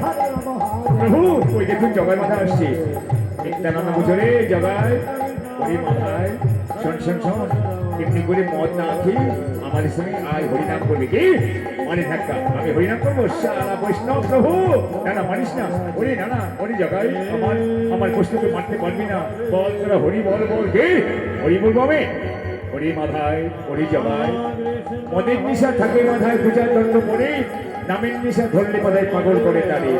প্রভু ওই দেখুন জগাই মাথা আসছে, নিত্যানন্দ বুঝরে জগাই হরি মাথায়, শোন শোন শোন, এমনি করে মদ না খেয়ে আমাদের সঙ্গে আয় হরিনাম করবে কি? মানে ধাক্কা আমি হরিনাম করবো, সারা বৈষ্ণব প্রভু না না মানিস না, হরি না না হরি জগাই আমার আমার বৈষ্ণবকে মারতে পারবি না, বল তোরা হরি বল বল কি হরি বলবো আমি? হরি মাথায় হরি জগাই, মদের নিশা থাকে মাথায় পূজার দণ্ড পড়ে, নামের নিশা ধরলে মাথায় পাগল করে তারে।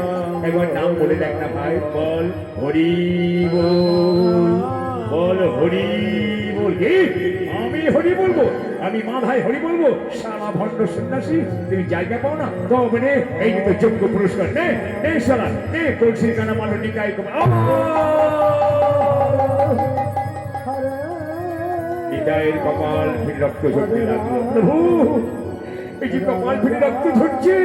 একবার নাম বলে দেখ না ভাই, বল হরি বল, বল হরি বল কি? আমি হরি বলবো, আমি মাথায় হরি বলবো? সারা ভণ্ড সন্ন্যাসী তুমি জায়গা পাও না তবে নে, এই তো যোগ্য পুরস্কার নে নে সারা নে, তুলসীর কানা মানো নিকায় নিতাইয়ের কপাল ফিরে রক্ত ঝরতে লাগলো। প্রভু এই যে কপাল ফিরে রক্ত ঝরছে,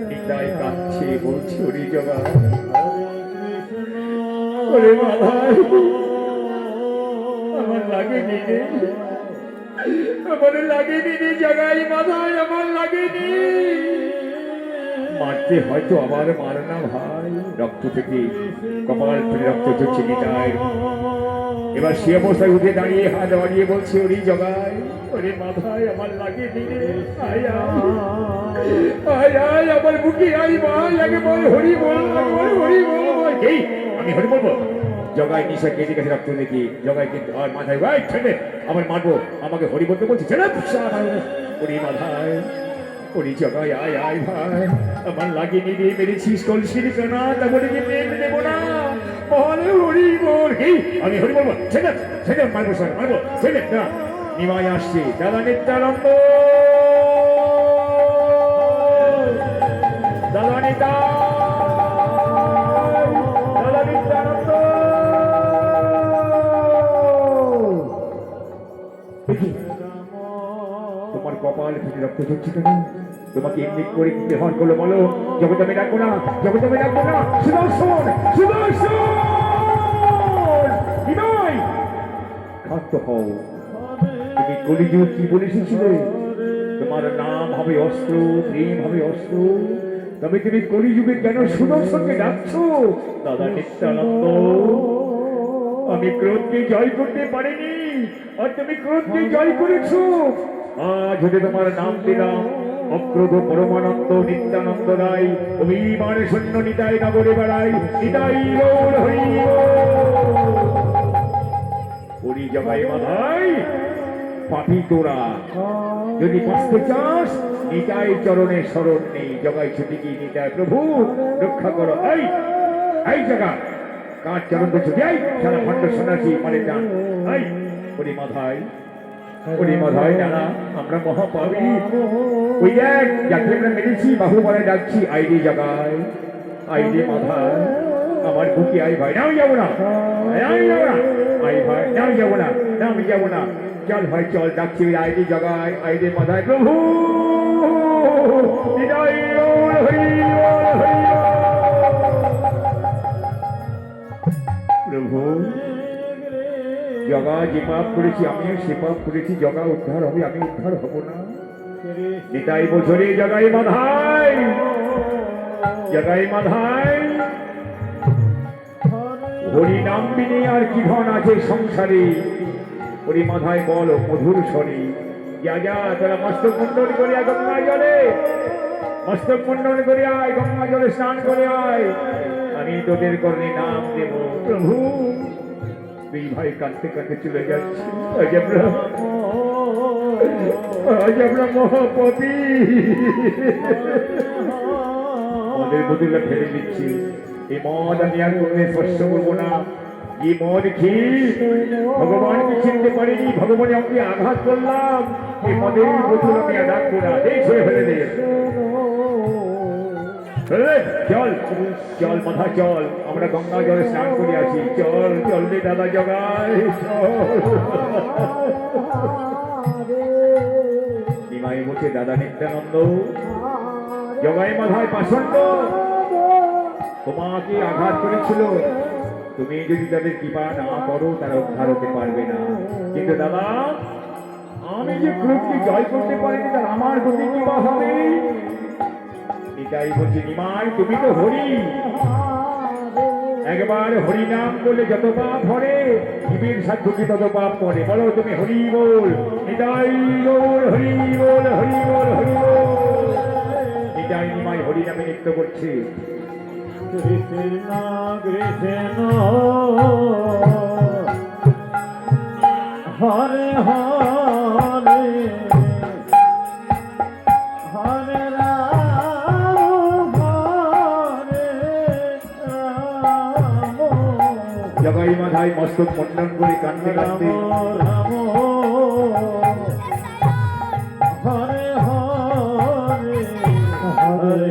নিতাই কাঁদছে বলছে হরি জগা ওরে মাথায় আমার লাগেনি রে, আমার লাগেনি রে জগাই মাথায় আমার লাগেনি। মারতে হয়তো আবার মার না ভাই, রক্ত থেকে কপাল ফিরে রক্ত ঝরছে নিতাই। এবার সে অবস্থায় উঠে দাঁড়িয়ে হাত বাড়িয়ে বলছে ওরে জগাই ওরে মাথায় আমার লাগেনি রে, আয় আয় আয় আমার বুকে আয় ভাই, আগে বল হরি বল, বল হরি বল এই আমি হরি বলবো। জগাই নিশা কেটে গেছে রক্ত দেখি, জগাই কিন্তু আর মাথায় ভাই ছেড়ে আমার মারবো, আমাকে হরি বলতে বলছে ছেড়ে ওরে মাথায় ওরে জগাই আয় আয় ভাই আমার লাগেনি রে, মেরেছিস কলসির কানা তা বলে যে প্রেম দেবো না, বলে হরি বল এই আমি হরি বলবো, ছেড়ে ছেড়ে মারবো স্যার মারবো ছেড়ে না। নিমাই আসছে দাদা নিত্যানন্দ, দাদা নিতাই, দাদা নিত্যানন্দ। তোমার কপাল ফিরে রক্ত ঝরছে কেন? তোমাকে এমনি করে গ্রহণ করলো বলো? জগৎ আমি রাখবো না, জগৎ আমি রাখবো না। সুদর্শন সুদর্শন বিনয় খাদ্য হও, তুমি কলিযুগ কি বলে এসেছিলে? তোমার নাম হবে অস্ত্র, প্রেম হবে অস্ত্র, তবে তুমি কলিযুগে কেন সুদর্শনকে ডাকছো? দাদা নিত্যানন্দ আমি ক্রোধকে জয় করতে পারিনি, আর তুমি ক্রোধকে জয় করেছো। আজ হতে তোমার নাম দিলাম অক্রোধ পরমানন্দ নিত্যানন্দ রায়, অভিমান শূন্য নিতাই নগরে বেড়াই, নিতাই গৌর হরি হরি জগাই মাথায় পাপি তোরা যদি বাঁচতে চাস নিতাই চরণে শরণ নেই, জগাই ছুটি কি নিতাই প্রভু রক্ষা করো। এই এই জায়গা কার চরণ তো ছুটি, এই সারা ভণ্ড সন্ন্যাসী মানে যান। এই হরি মাথায় ওরে মাথায় জানা আমরা মহাপাবি, ওই এক যাকে আমরা মেরেছি বাহুবলে ডাকছি আইডি জাগায়, আইডি মাথায় আমার বুকে আই ভাই, না আমি যাবো না, আমি যাবো না, আই ভাই না আমি যাবো না, না আমি যাবো না, চল ভাই চল ডাকছি আইডি জাগায়, আইডি মাথায় প্রভু প্রভু জগা যে পাপ করেছি আমিও সে পাপ করেছি, জগা উদ্ধার হবে আমি উদ্ধার হব না। নিতাই বছরে জগাই মাধাই, জগাই মাধাই হরি নাম বিনে আর কি ধন আছে সংসারে, হরি মাধায় বল মধুর স্বরে, যা যা তোরা মস্তক মুন্ডন করে আয় গঙ্গা জলে, মস্তক মুন্ডন করে আয় গঙ্গা জলে স্নান করে আয়, আমি তোদের কর্ণে নাম দেব। প্রভু দুই ভাই কাঁদতে কাঁদতে চলে যাচ্ছে, আজ আমরা মহাপতি আমাদের বদলে ফেলে দিচ্ছি। এই মদ আমি আর কোনদিন স্পর্শ করবো না, এই মদ খেয়ে ভগবানকে চিনতে পারিনি, ভগবানে আমাকে আঘাত করলাম, এই মদের বোতল আমি আর রাখবো না, এই ছেড়ে ফেলে দে। চল চল মাথা চল, আমরা গঙ্গা জলে স্নান করে আসি, চল চল রে দাদা জগাই নিমাই বলছে দাদা নিত্যানন্দ জগাই মাথায় পাষণ্ড তোমাকে আঘাত করেছিল, তুমি যদি তাদের কৃপা না করো তারা উদ্ধার হতে পারবে না। কিন্তু দাদা, আমি যে ক্রোধকে জয় করতে পারিনি, তার আমার গতি কৃপা হবে। এটাই বলছি নিমাই, তুমি তো হরি, একবার হরি নাম করলে যত পাপ ভরে, জীবের সাধ্যকে তত পাপ পড়ে। বলো তুমি হরি বল, নিতাই গৌর হরি বল, হরি বল, হরি বল। নিতাই নিমাই হরি নামে নৃত্য করছে। কৃষ্ণ কৃষ্ণ হরে হরে হরে রাম হরে রাম জগাই মাথায় মস্তক মন্ডন করে কান্দে রাম কান্দে রাম হরে হরে হরে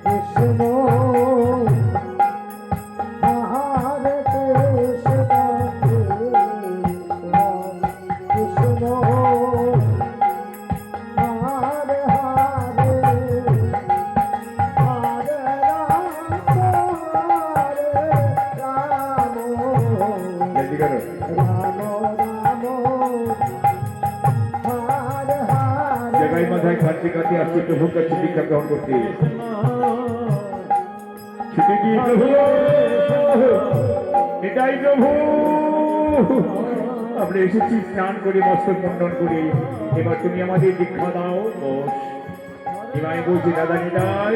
কৃষ্ণ হরে কৃষ্ণ কৃষ্ণ হরে হরে হরে রাম জলদি করো। রাম রাম হরে হরে জগাই মাথায় কাঁদতে কাঁদতে আসছে প্রভুর কাছে দীক্ষা গ্রহণ করতে। ছুটে গিয়ে প্রভু, এটাই প্রভু, আমরা এসেছি স্নান করে মস্তক মন্ডন করে, এবার তুমি আমাদের দীক্ষা দাও। বস। নিমাই বলছি, দাদা নিতাই,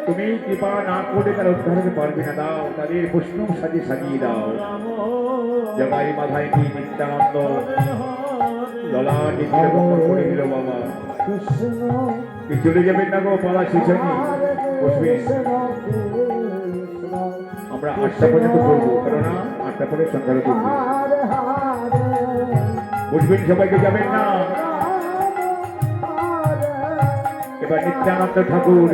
তুমি কৃপা না করলে তারা উদ্ধার হতে পারবে না, দাও তাদের বৈষ্ণব সাজে সাজিয়ে দাও। জগাই মাথায় কি নিত্যানন্দ ললাটে তিলকম্বর করে দিল। বাবা, কৃষ্ণ তুই চলে যাবেন না গো, পালা শেষ হয়নি, বসবেন। আমরা 8টা পর্যন্ত করবো, কেননা 8টা পরে সন্ধ্যা করবো। বসবেন, সবাইকে যাবেন না। এবার নিত্যানন্দ ঠাকুর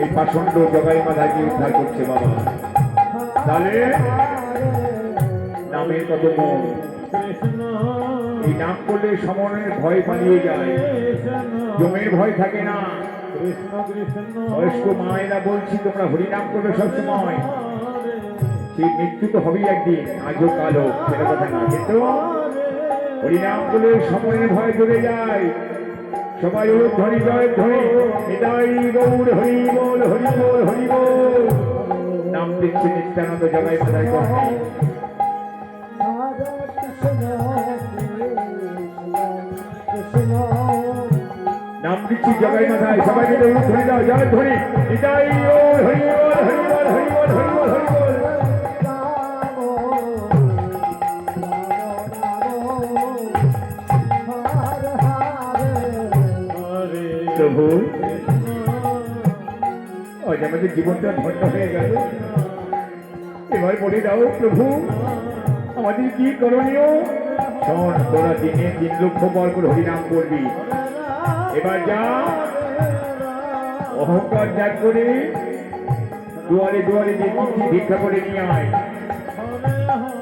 এই পাষণ্ড জগাই মাথাকে উদ্ধার করছে। বাবা, তাহলে নামের কত মন, কৃষ্ণ এই নাম করলে সমনের ভয় পালিয়ে যায়, জমের ভয় থাকে না। কৃষ্ণ কৃষ্ণ বয়স্ক মায়েরা বলছি, তোমরা হরিনাম করবে সবসময়, সেই মৃত্যু তো হবেই একদিন, আজও কাল হোক, সেটা কথা না। কিন্তু হরিনাম করলে সময়ের ভয় চলে যায়। সবাই ওর ধরি জয় ধরি, নিতাই গৌর হরি বল, হরি বল, হরি বল। নাম দিচ্ছে নিত্যানন্দ জগাই মাথায় কর্মী। নাম দিচ্ছি জগাই মাথায়, সবাই মিলে ওর ধরি দাও, জয় ধরি, নিতাই গৌর হরি বল, হরি বল, হরি বল, হরি বল, হরি বল। হরে প্রভু, আজ আমাদের জীবনটা ধন্য হয়ে গেল, এবার বলে দাও প্রভু, আমাদের কি করণীয়? শোন, তোরা দিনে 3 লক্ষ বার করে হরিনাম করবি। এবার যা, অহংকার ত্যাগ করে দুয়ারে দুয়ারে যে চিঠি ভিক্ষা করে নিয়ে আয়,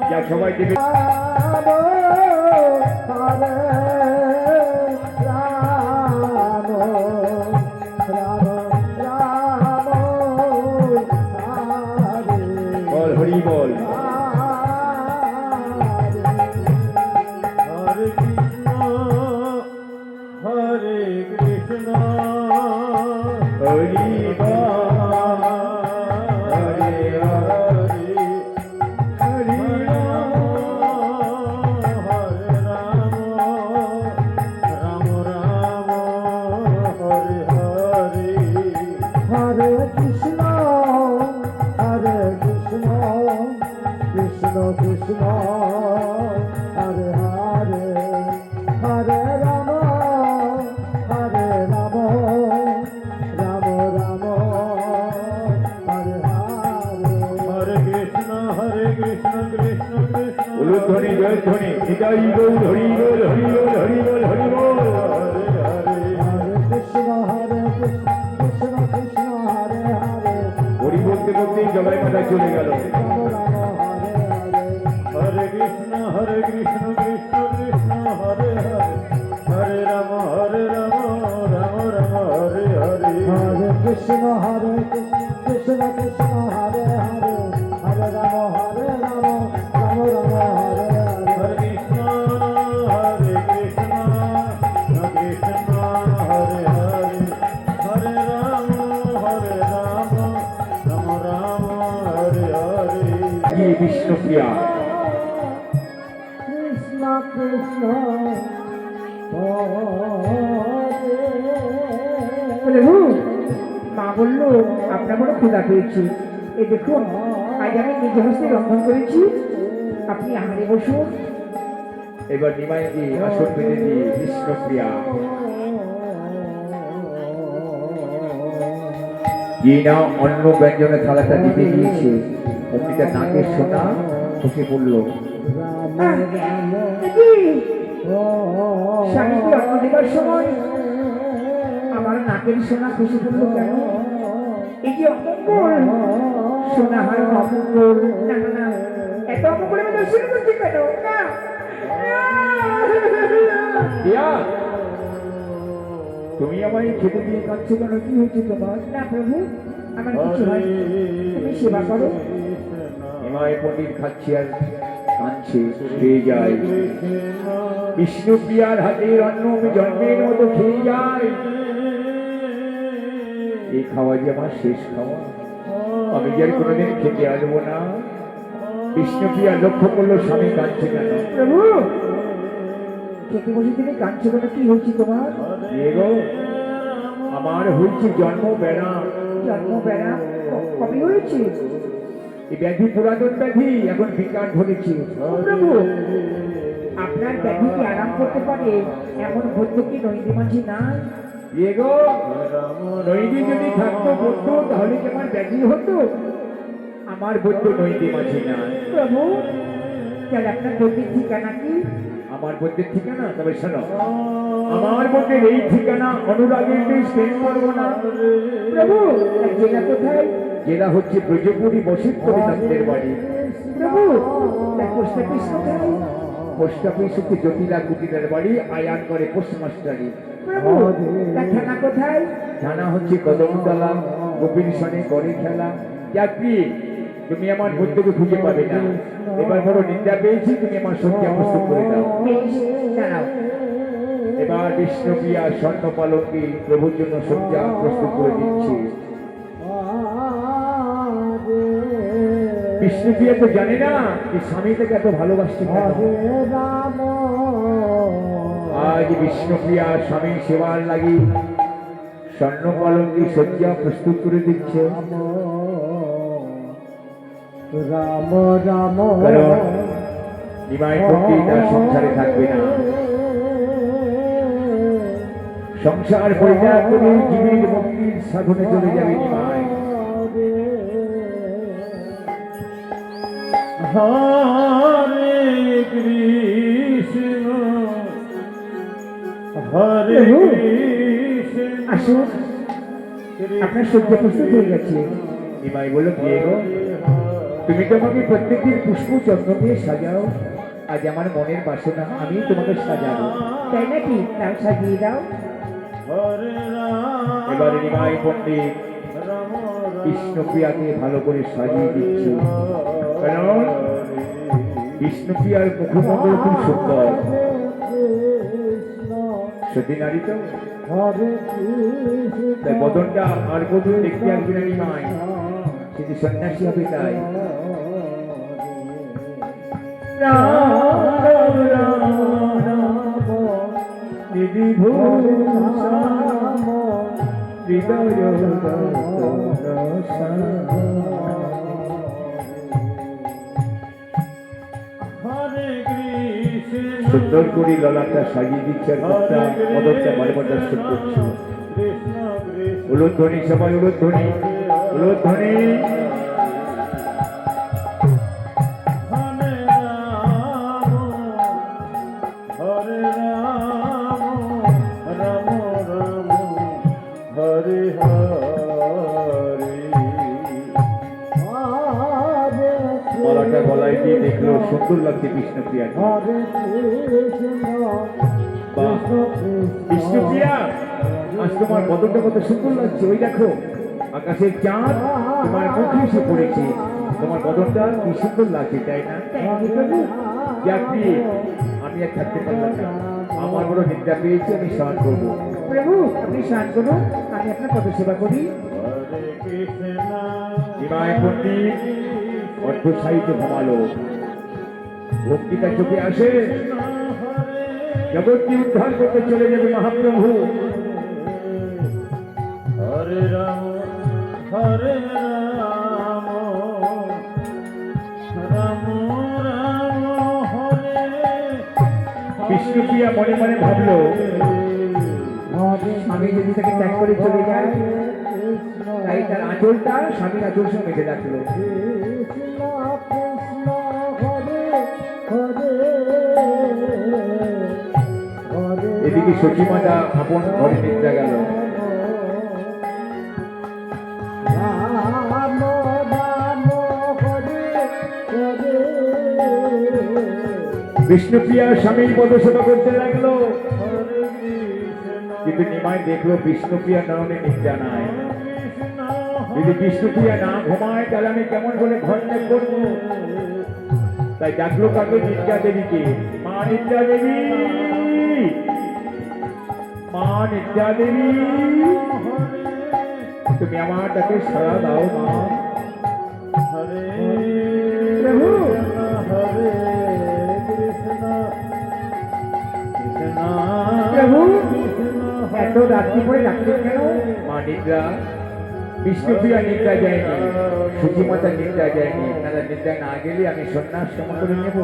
যা সবাই দেবে। বল হরি বল। হরে কৃষ্ণ হরে কৃষ্ণ হরি বল, হরে হরে হরি রাম হরে রাম রাম রাম হরে হরে হরে কৃষ্ণ কৃষ্ণ কৃষ্ণ হরে হরে হরে রাম রাম রাম হরে হরে হরে কৃষ্ণ কৃষ্ণ কৃষ্ণ উলুধ্বনি জয়ধ্বনি, নিতাই গৌর হরি বল, হরি বল, হরি বল, হরি বল। হরে হরে হরে কৃষ্ণ কৃষ্ণ কৃষ্ণ হরে হরে হরি বলতে বলতেই জগাই মাথায় চলে গেল। রাম হরে হরে হরে কৃষ্ণ কৃষ্ণ কৃষ্ণ হরে হরে হরে রাম রাম রাম রাম হরে হরে হরে কৃষ্ণ হরে Krishna Krishna Hare Hare Hare Ram Ram Ram Hare Hare Hare Krishna, Krishna Hare Hare, Hare Rama, Rama Rama, Hare Hare. কি বিষ্ণুপ্রিয়া কৃষ্ণ কৃষ্ণ প্রভু মা বলল আপনার বড় ক্ষুধা পেয়েছি এই দেখুন আজ আমি নিজে হস্তে রন্ধন করেছি আপনি আহারে বসুন। এবার নিমাইকে আসন পেতে দিয়ে বিষ্ণুপ্রিয়া না অন্য ব্যঞ্জনের থালাটা দিতে গিয়েছে অমনি তার নাকের সোনা খসে পড়ল। স্বামীকে অন্ন দেবার সময় আমার নাকের সোনা খুশি পড়লো কেন? এই যে অমঙ্গল সোনা হয় অমঙ্গল। না না না এত অমঙ্গল আমি দর্শন করছি কেন? না প্রিয়া তুমি আমায় খেতে দিয়ে কাঁদছো কেন? কি হয়েছে তোমার? না প্রভু আমার কিছু হয় তুমি সেবা করো। নিমাই পণ্ডিত খাচ্ছে আর কাঁদছে খেয়ে যায়। বিষ্ণুপ্রিয়ার হাতের অন্ন আমি জন্মের মতো খেয়ে যাই। এই খাওয়া যে আমার শেষ খাওয়া, আমি যে আর কোনোদিন খেতে আসবো না। বিষ্ণুপ্রিয়া লক্ষ্য করলো স্বামী কাঁদছে কেন। প্রভু খেতে বসে তুমি কাঁদছো কেন? কি হয়েছে তোমার? এগো আমার হয়েছে জন্ম বেড়া। জন্ম বেড়া কবে হয়েছে? এই ব্যাধি পুরাতন ব্যাধি এখন বিকার ধরেছে। প্রভু আপনার ব্যাধি কি আরাম করতে পারে এমন বৈদ্য কি নৈদি মাঝি নাই? এগো নৈদি যদি থাকতো বৈদ্য তাহলে কি আমার ব্যাধি হতো? আমার বৈদ্য নৈদি মাঝি না। প্রভু তাহলে আপনার বৈদ্যের ঠিকানা কি? আমার বৈদ্যের ঠিকানা তবে শোনো, আমার বৈদ্যের এই ঠিকানা অনুরাগের দেশ প্রেম করবো না। প্রভু তার জেলা কোথায়? জেলা হচ্ছে ব্রজপুরী বসিষ্ঠনাথের বাড়ি। প্রভু তার পোস্ট অফিস কোথায়? পোস্ট অফিস হচ্ছে জ্যোতিলা কুটিরের বাড়ি, আয়ান করে পোস্টমাস্টারি। প্রভু তার থানা কোথায়? থানা হচ্ছে কদমতলা, গোপীর সনে করে খেলা। যাত্রী তুমি আমার বৈদ্যকে খুঁজে পাবে না। এবার বড় নিন্দা পেয়েছি, তুমি আমার সঙ্গে প্রস্তুত করে দাও। বেশ দাঁড়াও। এবার বিষ্ণুপ্রিয়া স্বর্ণ পালঙ্কি প্রভুর জন্য সজ্জা প্রস্তুত করে দিচ্ছি। বিষ্ণুপ্রিয়া তো জানে না যে স্বামী তাকে এত ভালোবাসছে কেন। রাম আজ বিষ্ণুপ্রিয়া স্বামী সেবার লাগি স্বর্ণ পালঙ্কি সজ্জা প্রস্তুত করে দিচ্ছে। রাম রাম কারণ নিমাই পণ্ডিত তার সংসারে থাকবে না। সংসার পরিত্যাগ করে জীবের মুক্তির সাধনে চলে যাবে Nimai. Hare Krishna, Hare Krishna, আসুন আপনার সজ্জা প্রস্তুত হয়ে গেছে। নিমাই বলল কি গো, তুমি তো আমাকে প্রত্যেকদিন পুষ্প চন্দ্র দিয়ে সাজাও। আজ আমার মনের বাসনা আমি তোমাকে সাজাবো। তাই নাকি? তাও সাজিয়ে দাও। Hare Rama, এবারে নিমাই পণ্ডিত Rama বিষ্ণুপ্রিয়াকে ভালো করে সাজিয়ে দিচ্ছে। কারণ বিষ্ণুপ্রিয়ার মুখমণ্ডল খুব সুন্দর, সতী নারী তো, হরে কৃষ্ণ তাই বদনটা আর বধূ দেখতে আসবে না নিমাই, সেটি সন্ন্যাসী হবে। তাই Hare Krishna, সুন্দর করে ললাটা সাজিয়ে দিচ্ছে আর মুখটা মদনটা বারে বার দর্শন করছে। Krishna Krishna, উলুধ্বনি, সবাই উলুধ্বনি, উলুধ্বনি। Hare Rama, Hare Rama, Rama Rama, Hare Hare. মালাটা গলায় দিয়ে দেখলো সুন্দর লাগছে বিষ্ণুপ্রিয়াকে। হরে কৃষ্ণ বাহ, বিষ্ণুপ্রিয়া আজ তোমার বদনটা কত সুন্দর লাগছে, ওই দেখো আকাশের চাঁদ তোমার মুখে এসে পড়েছে, তোমার বদনটা কি সুন্দর লাগছে, তাই না? যাত্রী, আমি আর থাকতে পারলাম না, আমার বড় নিদ্রা পেয়েছে, আমি স্নান করবো। প্রভু আপনি স্নান করুন, আমি আপনার কত সেবা করি। হরে কৃষ্ণ নিমায় পণ্ডিত অদ্ভুত সাহিত্য ঘুমালো, ভক্তি তার চোখে আসে, জগৎকে উদ্ধার করতে চলে যাবে মহাপ্রভু। হরে রাম হরে রাম রাম রাম হরে বিষ্ণুপ্রিয়া মনে মনে ভাবলো, আমি যদি তাকে ত্যাগ করে চলে যাই, তাই তার আঁচলটা স্বামীর আঁচল সঙ্গে বেঁধে রাখলো। এদিকে সচিমাতা আপন ঘরে নিদ্রা গেল। বিষ্ণুপ্রিয়া স্বামীর পদ সেবা করতে লাগলো, কিন্তু নিমাই দেখলো বিষ্ণুপ্রিয়া নয়নে নিদ্রা নাই। যদি বিষ্ণুপ্রিয়া না ঘুমায় তাহলে আমি কেমন করে ঘর ত্যাগ করবো? তাই ডাকলো কাকে? নিদ্রা দেবীকে। মা নিদ্রা দেবী, মা নিদ্রা দেবী, তুমি আমার তাকে সাড়া দাও মা। হরে প্রভু হরে কৃষ্ণ কৃষ্ণ প্রভু কৃষ্ণ এত রাত্রি পরে ডাকলেন কেন? মা নিদ্রা, বিষ্ণুপ্রিয়া নিদ্রা যায়নি, সচিমাতা নিদ্রা যায়নি, তারা নিদ্রা না গেলে আমি সন্ন্যাস সম করে নেব,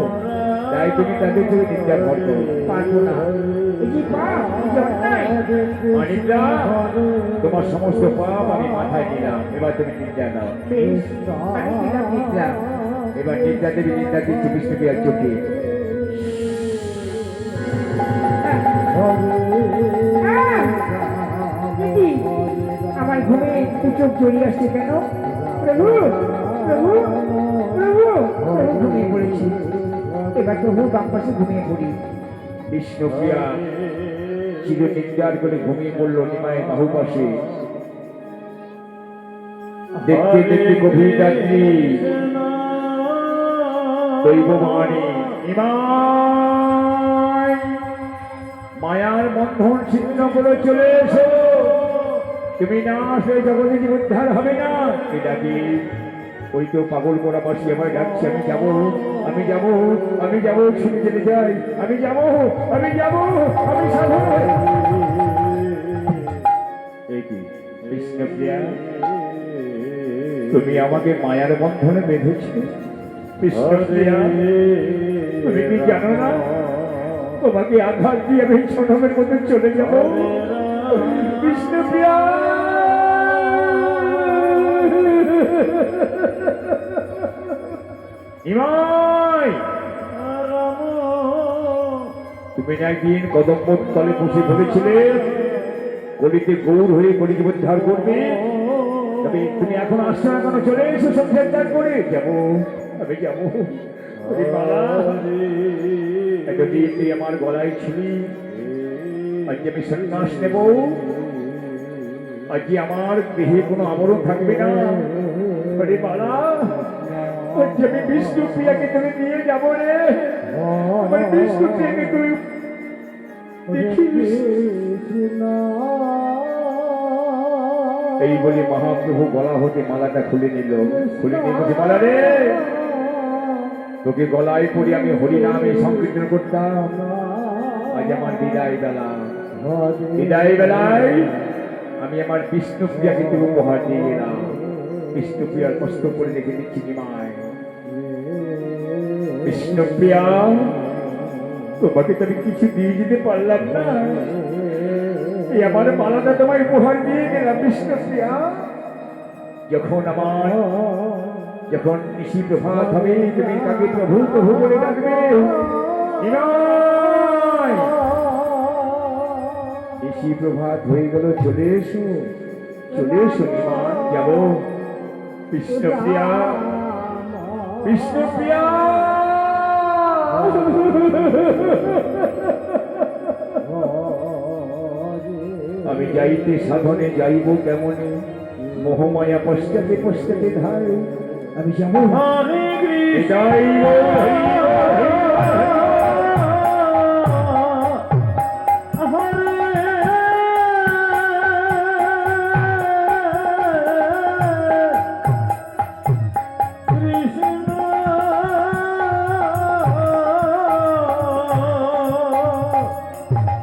তাই তুমি তাদের চোখে নিদ্রা করো। পারবো না, এই যে পাপ, এই যে অন্যায়। মা নিদ্রা, তোমার সমস্ত পাপ আমি মাথায় নিলাম, এবার তুমি নিদ্রা নাও। বেশ, আমি দিলাম নিদ্রা। এবার নিদ্রা দেবী নিদ্রা দিচ্ছে বিষ্ণুপ্রিয়ার চোখে। দিদি, আমার ঘুমে একটু চোখ জড়িয়ে আসছে কেন? প্রভু প্রভু প্রভু প্রভু ঘুমিয়ে পড়েছি, এবার প্রভু বাম পাশে ঘুমিয়ে পড়ি। বিষ্ণুপ্রিয়া চির নিদ্রার করে ঘুমিয়ে পড়লো নিমায়ের বাহু পাশে। দেখতে দেখতে গভীর রাত্রি, দৈববাণী, নিমাই মায়ার বন্ধন ছিন্ন করে চলে এসো, তুমি না আসলে জগতে জীব উদ্ধার হবে না। এটা কি? ওই তো পাগল করা পাশি আমার ডাকছে, আমি যাবো, আমি যাবো, আমি যাবো, ছুটে যেতে চাই, আমি যাবো, আমি যাবো, আমি সাধু। এই কি বিষ্ণুপ্রিয়া, তুমি আমাকে মায়ার বন্ধনে বেঁধেছ? বিষ্ণুপ্রিয়া, তুমি কি জানো না তোমাকে আঘাত দিয়ে আমি সোনামের মধ্যে চলে যাবো? বিষ্ণুপ্রিয়া, নিমাই, তুমি না একদিন কদম্ব তলে বসে ধরেছিলে কলিতে গৌর হয়ে কলিকে উদ্ধার করবে, তবে তুমি এখন আসছো না কেন? চলে এসো সংসার ত্যাগ করে। যাবো, আমি যাবো। ওরে বাবা, এতদিন তুই আমার গলায় ছিলি, আজকে আমি সন্ন্যাস নেব, আজকে আমার দেহে কোনো আবরণ থাকবে না। আরে বালা, আজকে আমি বিষ্ণুপ্রিয়াকে তুমি নিয়ে যাবো রে, আমার বিষ্ণুপ্রিয়াকে তুই দেখিস। এই বলে মহাপ্রভু গলা হতে মালাটা খুলে নিল, খুলে নিয়ে বলছে, মালা রে, তোকে গলায় পড়ি আমি হরিনামে সংকীর্তন করতাম, আজ আমার বিদায় বেলা, বিদায় বেলায় আমি আমার বিষ্ণুপ্রিয়াকে তোকে উপহার দিয়ে গেলাম। বিষ্ণুপ্রিয়ার কষ্ট করে রেখে দিচ্ছি নিমায়। বিষ্ণুপ্রিয়া, তোমাকে তো আমি কিছু দিয়ে যেতে পারলাম না, এই আমার মালাটা তোমায় উপহার দিয়ে গেলাম। বিষ্ণুপ্রিয়া, যখন নিশি প্রভাত হবে তুমি তাকে প্রভু প্রভু বলে ডাকবে। নিমাই, নিশি প্রভাত হয়ে গেল, চলে এসো, চলে এসো নিমাই, যাব। বিষ্ণুপ্রিয়া, বিষ্ণুপ্রিয়া, আমি যাইতে সাধনে যাইব কেমনে, মোহমায়া পশ্চাতে পশ্চাতে ধাই, আমি যাবো হরে কৃষ্ণ যাইব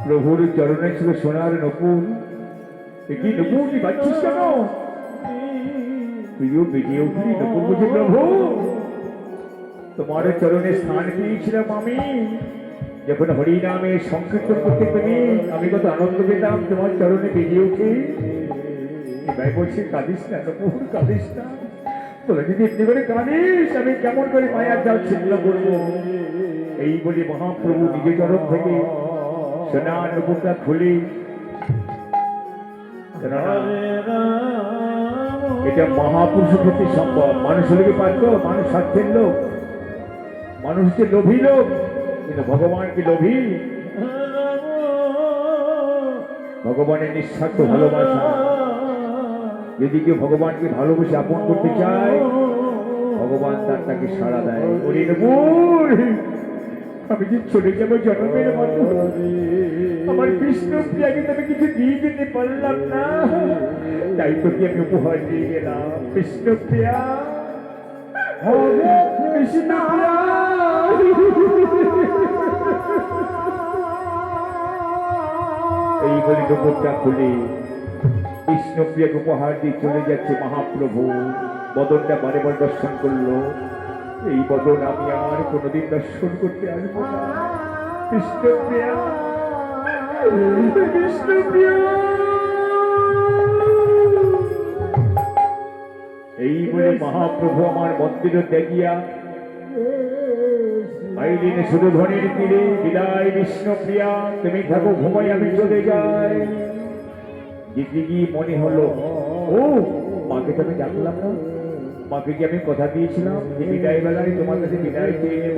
প্রভুর চরণে ছিল সোনার নকুল, কি নকুল কি পাচ্ছিস কেন? তুইও বেজে উঠলি নকুল বুঝে প্রভু, তোমার চরণে স্থান পেয়েছিলাম আমি যখন হরিনামে সংকীর্তন করতে পেরে, আমি কত আনন্দ পেতাম তোমার চরণে বেজে উঠে। এবার বলছি কাঁদিস না নকুল, কাঁদিস না, তোরা যদি এমনি করে কাঁদিস আমি কেমন করে মায়ার জাল ছিন্ন করবো। এই বলে মহাপ্রভু নিজের চরণ থেকে সোনার নকুলটা খুলে, এটা মহাপুরুষ ক্ষেত্রে সম্ভব, মানুষ হলে কি পারতো? মানুষ স্বার্থের লোক, মানুষ হচ্ছে লোভী লোক, কিন্তু ভগবান কি লোভী? ভগবানের নিঃস্বার্থ ভালোবাসা। যদি কেউ ভগবানকে ভালোবেসে আপন করতে চায়, ভগবান তাকে সাড়া দেয়। ওরে নকুল, আমি যে চলে যাবো জন্মের মতো, আমার কৃষ্ণ প্রিয়াকে আমি কিছু দিয়ে যেতে পারলাম না, তাই তোকে আমি উপহার দিয়ে গেলাম। কৃষ্ণ প্রিয়া, কৃষ্ণ প্রিয়া। এই বলে নকুলটা খুলে কৃষ্ণ প্রিয়াকে উপহার দিয়ে চলে যাচ্ছে মহাপ্রভু। বদনটা বারে বার দর্শন করলো, এই বদন আমি আর কোনোদিন দর্শন করতে আসবো না। কৃষ্ণ প্রিয়া, কৃষ্ণ প্রিয়া। এই বলে মহাপ্রভু আমার মন্দির দেখিয়া আইলেন সুরধনের তীরে। বিদায় বিষ্ণু প্রিয়া, তুমি থাকো ঘুমাই, আমি চলে যাই। যেতে গিয়ে মনে হলো, ও মাকে তো আমি ডাকলাম না, মাকে কি আমি কথা দিয়েছিলাম যে বিদায় বেলায় তোমার কাছে বিদায় পেয়ে নেব।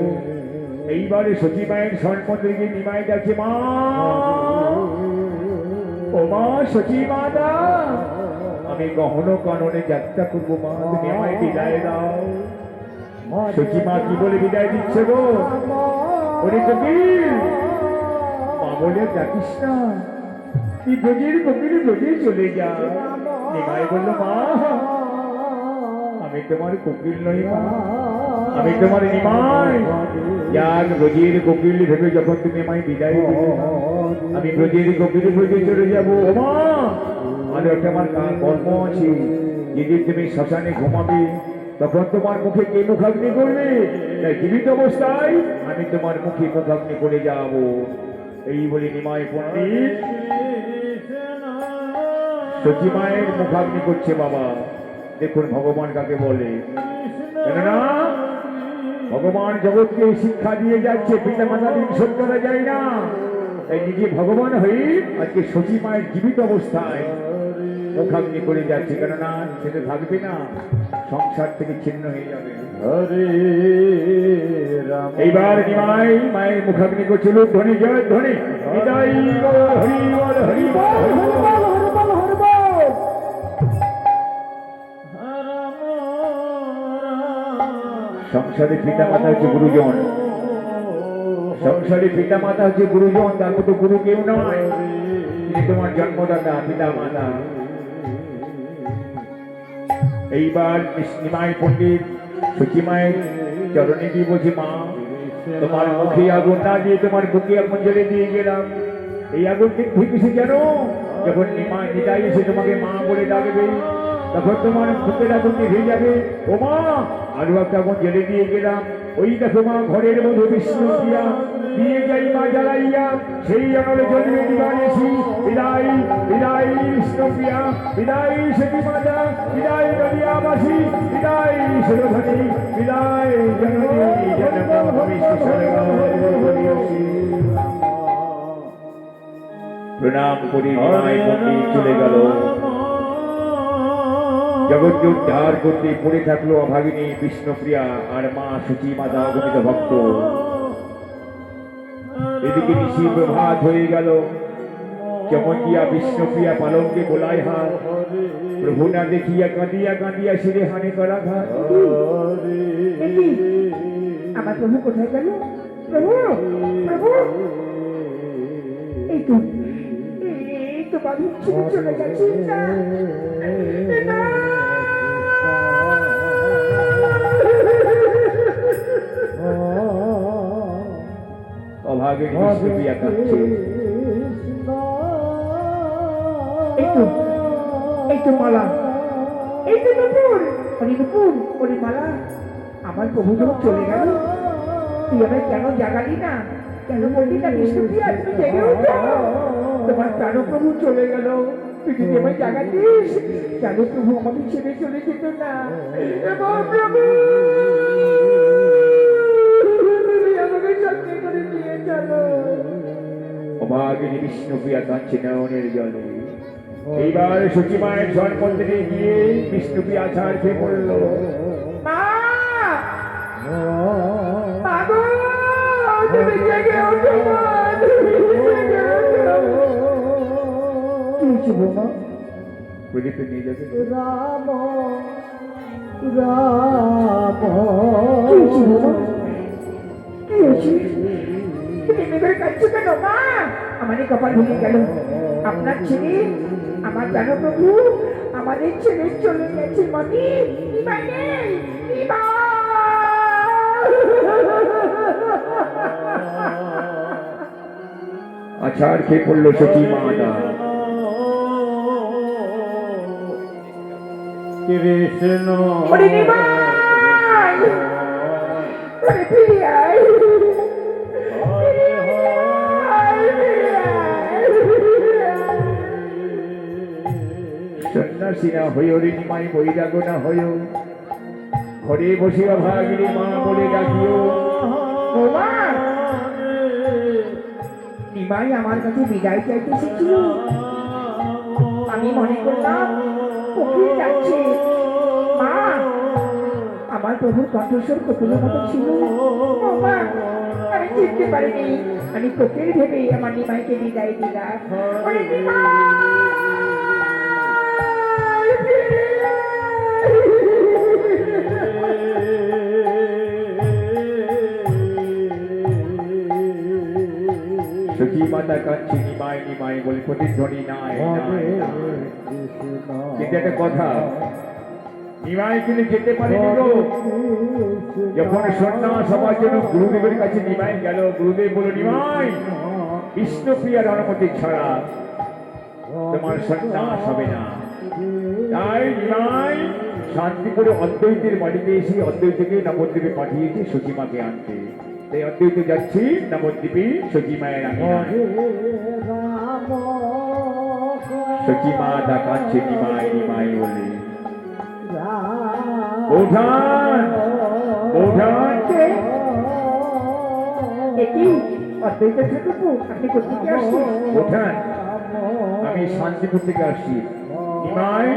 এইবারে সতী মায়ের সম্পর্কে গিয়ে নিমাই যাচ্ছে, মা, ও মা সতী মাতা, আমি গহন কাননে যাত্রা করবো, মা তুমি আমায় বিদায় দাও। সতী মা কি বলে বিদায় দিচ্ছে গো? ওরে কবির, মা বলে ডাকিস না, তুই ব্রজের কবির ব্রজে চলে যা। নিমাই বলল, মা আমি তোমার কোকিল নই মা, আমি তোমার নিমাই। যাক ব্রজের কোকিল ভেবে যখন তুমি আমায় বিদায় দিলে, আমি ব্রজের কোকিল ব্রজে চলে যাবো। ও মা, আর একটা আমার কর্ম আছে, যেদিন তুমি শ্মশানে ঘুমাবে তখন তোমার মুখে কে মুখাগ্নি করবে, তাই জীবিত অবস্থায় আমি তোমার মুখে মুখাগ্নি করে যাব। এই বলে নিমাই পণ্ডিত সতী মায়ের মুখাগ্নি করছে। বাবা দেখুন ভগবান কাকে বলে, কেননা ভগবান জগৎকে শিক্ষা দিয়ে যাচ্ছে, পিতা মাতা হিংসা করা যায় না। তাই নিজে ভগবান হয়ে আজকে সতী মায়ের জীবিত অবস্থায় মুখাগ্নি করে যাচ্ছে, কেননা সেটা থাকবে না, সংসার থেকে ছিন্ন হয়ে যাবে। হরে রাম। এইবার নিমাই মায়ের মুখাগ্নি করছিল, ধ্বনি জয় ধ্বনি, হৃদয় হরি বল হরি বল হরি বল হরি বল হরি বল। সংসারে পিতা মাতা হচ্ছে গুরুজন, সংসারে পিতা মাতা হচ্ছে গুরুজন, তার মতো গুরু কেউ নয়। তিনি তোমার জন্মদাতা পিতা মাতা। এইবার নিমাই পণ্ডিত সতী মায়ের চরণে দিয়ে বলছি, মা তোমার মুখে আগুন না দিয়ে তোমার বুকে আগুন জ্বলে দিয়ে গেলাম। এই আগুন ঠিক কিসে জানো? যখন নিতাই এসে তোমাকে মা বলে ডাকবে, তখন তোমার বুকের আগুন নিভে যাবে। ও মা, আরো একটা আগুন জ্বলে দিয়ে গেলাম। ওই দেখো মা, ঘরের মধ্যে বিষ্ণু প্রিয়া দিয়ে যাই মা জ্বালাইয়া, সেই আমলে জন্মে দিবানিসি। বিদায় বিদায় বিষ্ণু প্রিয়া, বিদায় সতী মাতা, বিদায় নদিয়াবাসী, বিদায় সুরধনী, বিদায় জননী জনম ভবিষ্যৎ প্রণাম করি নিমাই পণ্ডিত চলে গেল। জগৎ উদ্ধার করতে পড়ে থাকলো অভাগিনী বিষ্ণুপ্রিয়া আর মা সতী মাতা অগণিত ভক্ত। এদিকে নিশি প্রভাত হয়ে গেল, চমকিয়া বিষ্ণুপ্রিয়া পালঙ্কে গোলায় হাত প্রভু না দেখিয়া কাঁদিয়া কাঁদিয়া শিরে হানি করা ঘাত দেখি আমার প্রভু কোথায় গেল? প্রভু, প্রভু, এই তো বাবু ছেড়ে চলে গেছে না, না। অভাগে বিষ্ণুপ্রিয়া কাঁদছে এই তো মালা, এই তো নুপুর, ওরে নুপুর, ওরে মালা। আমার প্রভু যখন চলে গেল তুই আমায় কেন জাগালি না? কেন বললি না বিষ্ণুপ্রিয়া তুমি জেগে উঠো? তোমার প্রাণ প্রভু চলে গেল, তুই যদি আমায় জাগাতিস কেন প্রভু আমাকে ছেড়ে চলে যেত না? এবং প্রভু তুমি আমাকে সঙ্গে করে নিয়ে চলো। অভাগিনী বিষ্ণুপ্রিয়া কাঁদছে নয়নের জলে। এইবার সচিমায়ের জন্মদিনে গিয়ে বিষ্ণুপ্রিয়া আছাড় খেয়ে পড়ল। মা, মা গো, তুমি জেগে ওঠো মা, তুমি জেগে ওঠো। কি হয়েছে বৌমা? প্রদীপে নিয়ে যাবে রাম রাম কি হয়েছে বৌমা? কি হয়েছে? তুমি এভাবে কাঁদছো কেন মা? আমার এই কপাল ভেঙে গেল। আপনার ছেলে, আমার জানো প্রভু আমাদের ছেলে চলে গেছে। মানি ইমা নেই, ইমা। আছাড় খেয়ে পড়ল সচিমাতা। কৃষ্ণ ওরে নিমাই, ওরে ফিরে আয়, ফিরে আয়, ফিরে আয়, ফিরে আয়। সন্ন্যাসী না হইও রে নিমাই, বৈরাগ না হইও, ঘরে বসে অভাগিনী মা বলে ডাকিও। বৌমা, নিমাই আমার কাছে বিদায় চাইতে এসেছিল। আমি মনে করলাম কোকিল ডাকছে। মা, আমার প্রভুর কণ্ঠস্বর কোকিলের মতো ছিল। বৌমা, আমি চিনতে পারিনি। আমি কোকিল ভেবে আমার নিমাইকে বিদায় দিলাম। ওরে নিমাই, ফিরে সচিমাতা কাঁদছে নিমাই নিমাই বলে, প্রতিধ্বনি নাই নাই নাই। কিন্তু একটা কথা, নিমাই কিন্তু যেতে পারেনি গো। যখন সন্ন্যাস হবার জন্য গুরুদেবের কাছে নিমাই গেল, গুরুদেব বলল, নিমাই বিষ্ণুপ্রিয়ার অনুমতি ছাড়া তোমার সন্ন্যাস হবে না। তাই নিমাই শান্তিপুরে অদ্বৈতের বাড়িতে এসে অদ্বৈতকে নবদ্বীপে পাঠিয়েছে সচিমাকে আনতে। তাই অদ্বৈত যাচ্ছি নবদ্বীপে সচিমায়ের আঙিনায়। সচিমা কাঁদছে নিমাই নিমাই বলে। বৌঠান, বৌঠান, কে? একি অদ্বৈত ঠাকুর, আপনি কোথেকে আসছেন? বৌঠান, আমি শান্তিপুর থেকে আসছি। নিমাই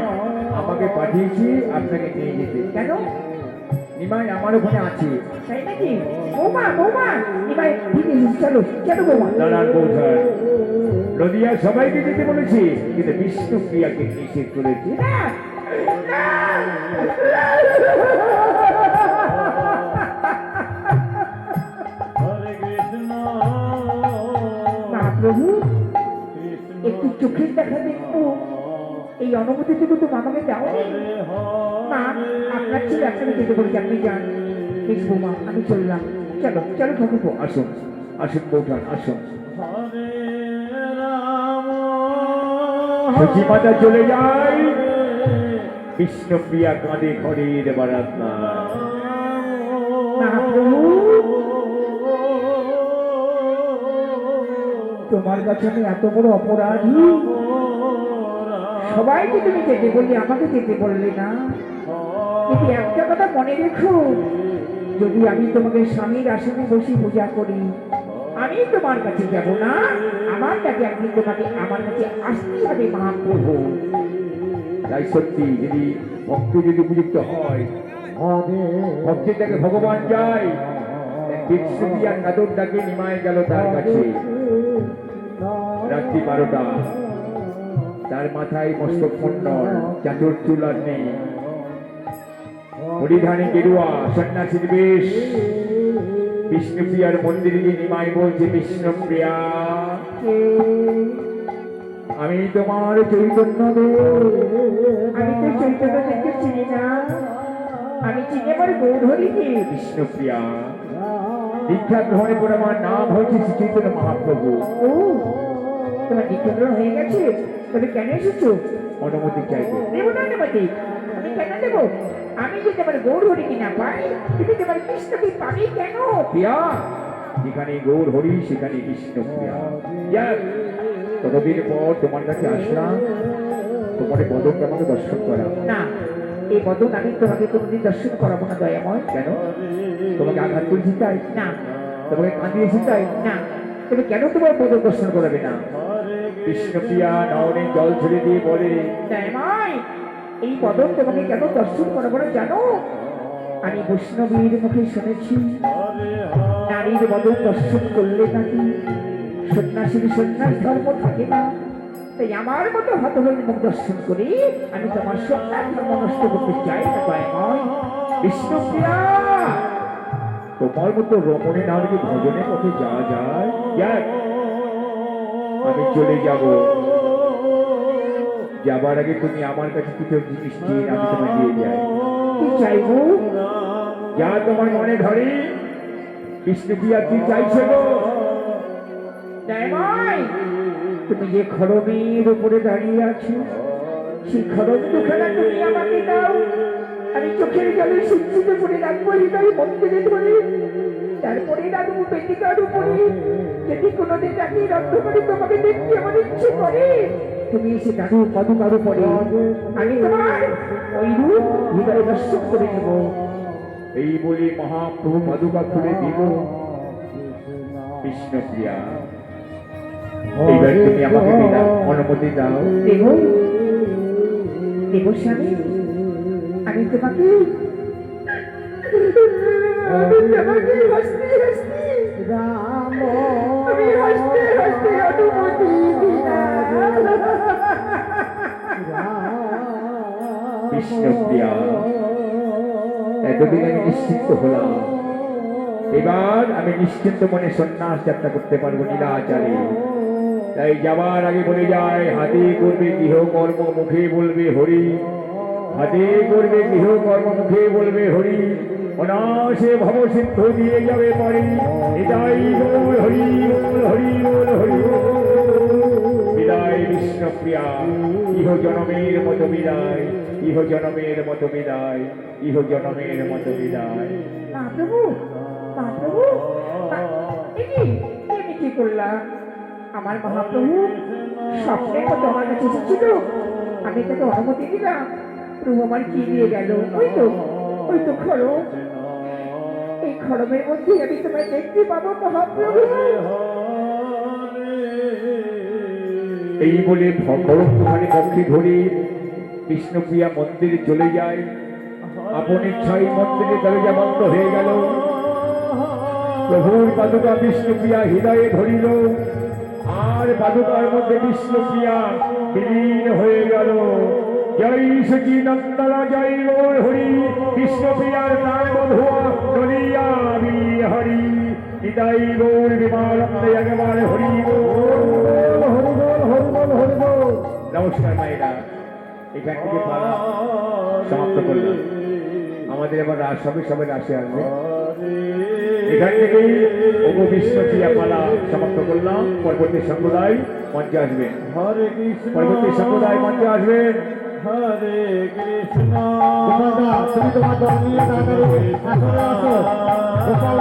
আমাকে পাঠিয়েছি আপনাকে নিয়ে যেতে। কেন? নিমাই আমার ওখানে আছে। তাই নাকি? বৌমা, বৌমা, নিমাই দিদি চলো, চলো বৌমা। দাঁড়ান বৌঠান, নদিয়া সবাইকে যেতে বলেছি, কিন্তু বিষ্ণুপ্রিয়াকে নিষেধ করেছি। না, না, হরে কৃষ্ণ মহাপ্রভু একটু চোখের দেখা দেখবো, এই অনুমতিটুকু তো আমাকে দাওনি। মা, আপনার ছেলে আপনাকে যেতে বলছি, আপনি যান। বেশ বৌমা, আমি চললাম। চলো, চলো ঠাকুর। আসুন, আসুন বৌঠান, আসুন। হরে রাম সচিমাতা চলে যায়, বিষ্ণুপ্রিয়া কাঁদে ঘরের বারান্দায়। মহাপ্রভু, তোমার কাছে আমি এত বড় অপরাধী। সবাইকে তুমি যেতে বললে, আমাকে যেতে বললে না। কিন্তু একটা কথা মনে রেখো, যদি আমি তোমাকে স্বামীর আসনে বসে পূজা করি, আমি তোমার কাছে যাব না। আমার কাছে একদিন তোমাকে আমার কাছে আসতে হবে মহাপ্রভু। তাই সত্যি, যদি ভক্ত যদি উপযুক্ত হয়, ভক্তের ডাকে ভগবান যায়। বিষ্ণুপ্রিয়া কাদর ডাকে নিমাই গেল তার কাছে। রাত্রি 12টা, তার মাথায় মস্তক মণ্ডল, চাদর চুল আর নেই, পরিধানে গেরুয়া সন্ন্যাসীর বেশ, বিষ্ণুপ্রিয়ার মন্দিরে গিয়ে নিমাই বলছে, বিষ্ণুপ্রিয়া আমি তোমার চৈতন্য দেব। আমি তো চৈতন্য দেখতে চিনি না, আমি চিনি আমার গৌর হরিকে। বিষ্ণুপ্রিয়া দীক্ষা গ্রহণে পর আমার নাম হয়েছে শ্রী চৈতন্য মহাপ্রভু। ও, তোমার দীক্ষাগ্রহণ হয়ে গেছে? তবে কেন এসেছো? অনুমতি চাইবে। দেবো না অনুমতি? আমি কেন দেবো? আমি যদি আমার গৌর হরিকে না পাই, তুমি তোমার কৃষ্ণকে পাবে কেন? প্রিয়া যেখানে গৌর হরি সেখানে বিষ্ণুপ্রিয়া। যাক, কতদিন পর তোমার কাছে আসলাম, তোমার এই বদনকে আমাকে দর্শন করা। না, এই বদন আমি তোমাকে কোনোদিন দর্শন করাবো না দয়াময়। কেন? তোমাকে আঘাত করেছি তাই? না তোমাকে কাঁদিয়েছি তাই? না, তুমি কেন তোমার বদন দর্শন করাবে না? বিষ্ণুপ্রিয়া নয়নে জল ছেড়ে দিয়ে বলে, দয়াময়, এই বদন তোমাকে কেন দর্শন করাবো না জানো? আমি বৈষ্ণবীর মুখে শুনেছি, নারীর বদন দর্শন করলে নাকি সন্ন্যাসীর সন্ন্যাস ধর্ম থাকে না। তাই আমার মতো হতভাগী মুখ দর্শন করে আমি তোমার সন্ন্যাস ধর্ম নষ্ট করতে চাই না দয়াময়। বিষ্ণুপ্রিয়া তোমার মতো রমণী নারীকে ভজনের পথে যাওয়া যায়? যাক, আমি চলে যাব। যাবার আগে তুমি আমার কাছে কিছু জিনিস দিয়ে আমি তোমায় দিয়ে যাই। কি চাইবো? যা তোমার মনে ধরে। বিষ্ণুপ্রিয়া কি চাইছে গো? দয়াময়, তুমি যে খড়মের উপরে দাঁড়িয়ে আছো, সেই খড়ম দুখানা তুমি আমাকে দাও। আমি চোখের জলে সিঞ্চিত করে রাখবো হৃদয় মন্দিরে ধরে, তারপরে রাখবো বেদিকার উপরে। যদি কোনোদিন রাখি রক্ত করে তোমাকে দেখতে আমার ইচ্ছে করে, তুমি এসে দাঁড়ু পদকার উপরে, আমি তোমার ওই রূপ হৃদয় দর্শন করে নেব। এই বলে মহাপ্রভু পাদুকা খুলে দিল। বিষ্ণুপ্রিয়া এইবার তুমি আমাকে অনুমতি দাও। দেব দেব স্বামী, আমি তোমাকে হাসতে হাসতে রাম আমি হাসতে হাসতে অনুমতি দিলাম। বিষ্ণুপ্রিয়া এতদিন আমি নিশ্চিন্ত হলাম, এবার আমি নিশ্চিন্ত মনে সন্ন্যাস যাত্রা করতে পারবো নীলাচারে। তাই যাবার আগে বলে যায়, হাতে করবে গৃহকর্ম, মুখে বলবে হরি। হাতে করবে গৃহকর্ম, মুখে বলবে হরি। অনাসে ভবসিদ্ধ দিয়ে যাবে পরে। এটাই বল হরি বল, হরি বল, হরি বল। বিদায় বিষ্ণুপ্রিয়া, ইহ জনমের মতো বিদায়, ইহ জনমের মতো বিদায়, ইহ জনমের মতো বিদায়। মহাপ্রভু, মহাপ্রভু, আমি কি করলাম? আমার মহাপ্রভু স্বপ্নের মতো আমার কাছে এসেছিল, আমি তাকে অনুমতি দিলাম, প্রভু আমার কি দিয়ে গেল? ওই তো খড়ম। এই খড়মের মধ্যে আমি তোমায় দেখতে পাবো মহাপ্রভু। এই বলে খড়মখানি পক্ষে ধরে বিষ্ণুপ্রিয়া মন্দিরে চলে যায়। আপন ইচ্ছায় মন্দিরে দরজা বন্ধ হয়ে গেল। প্রভুর পাদুকা বিষ্ণুপ্রিয়া হৃদয়ে ধরিল, আর পাদুকার মধ্যে বিষ্ণুপ্রিয়া বিলীন হয়ে গেল। জয় সচিনন্দনা, জয় গৌর হরি। বিষ্ণুপ্রিয়ার নাম বধুয়া নলিয়া হরি। হৃদয় গৌর বিমানন্দে একেবারে হরি বল, হরি বল, হরি বল, হরি বল। নমস্কার মায়েরা, এখান থেকে পালা সমাপ্ত করলাম। আমাদের এবার রাস হবে, সবাই রাসে আসবে। এখান থেকেই ওগো বিষ্ণুপ্রিয়া পালা সমাপ্ত করলাম। পরবর্তী সম্প্রদায় মঞ্চে আসবেন। হরে কৃষ্ণ পরবর্তী সম্প্রদায় মঞ্চে আসবেন। হরে কৃষ্ণ তুমি তোমার দল নিয়ে তাড়াতাড়ি আসরে আসো। গোপাল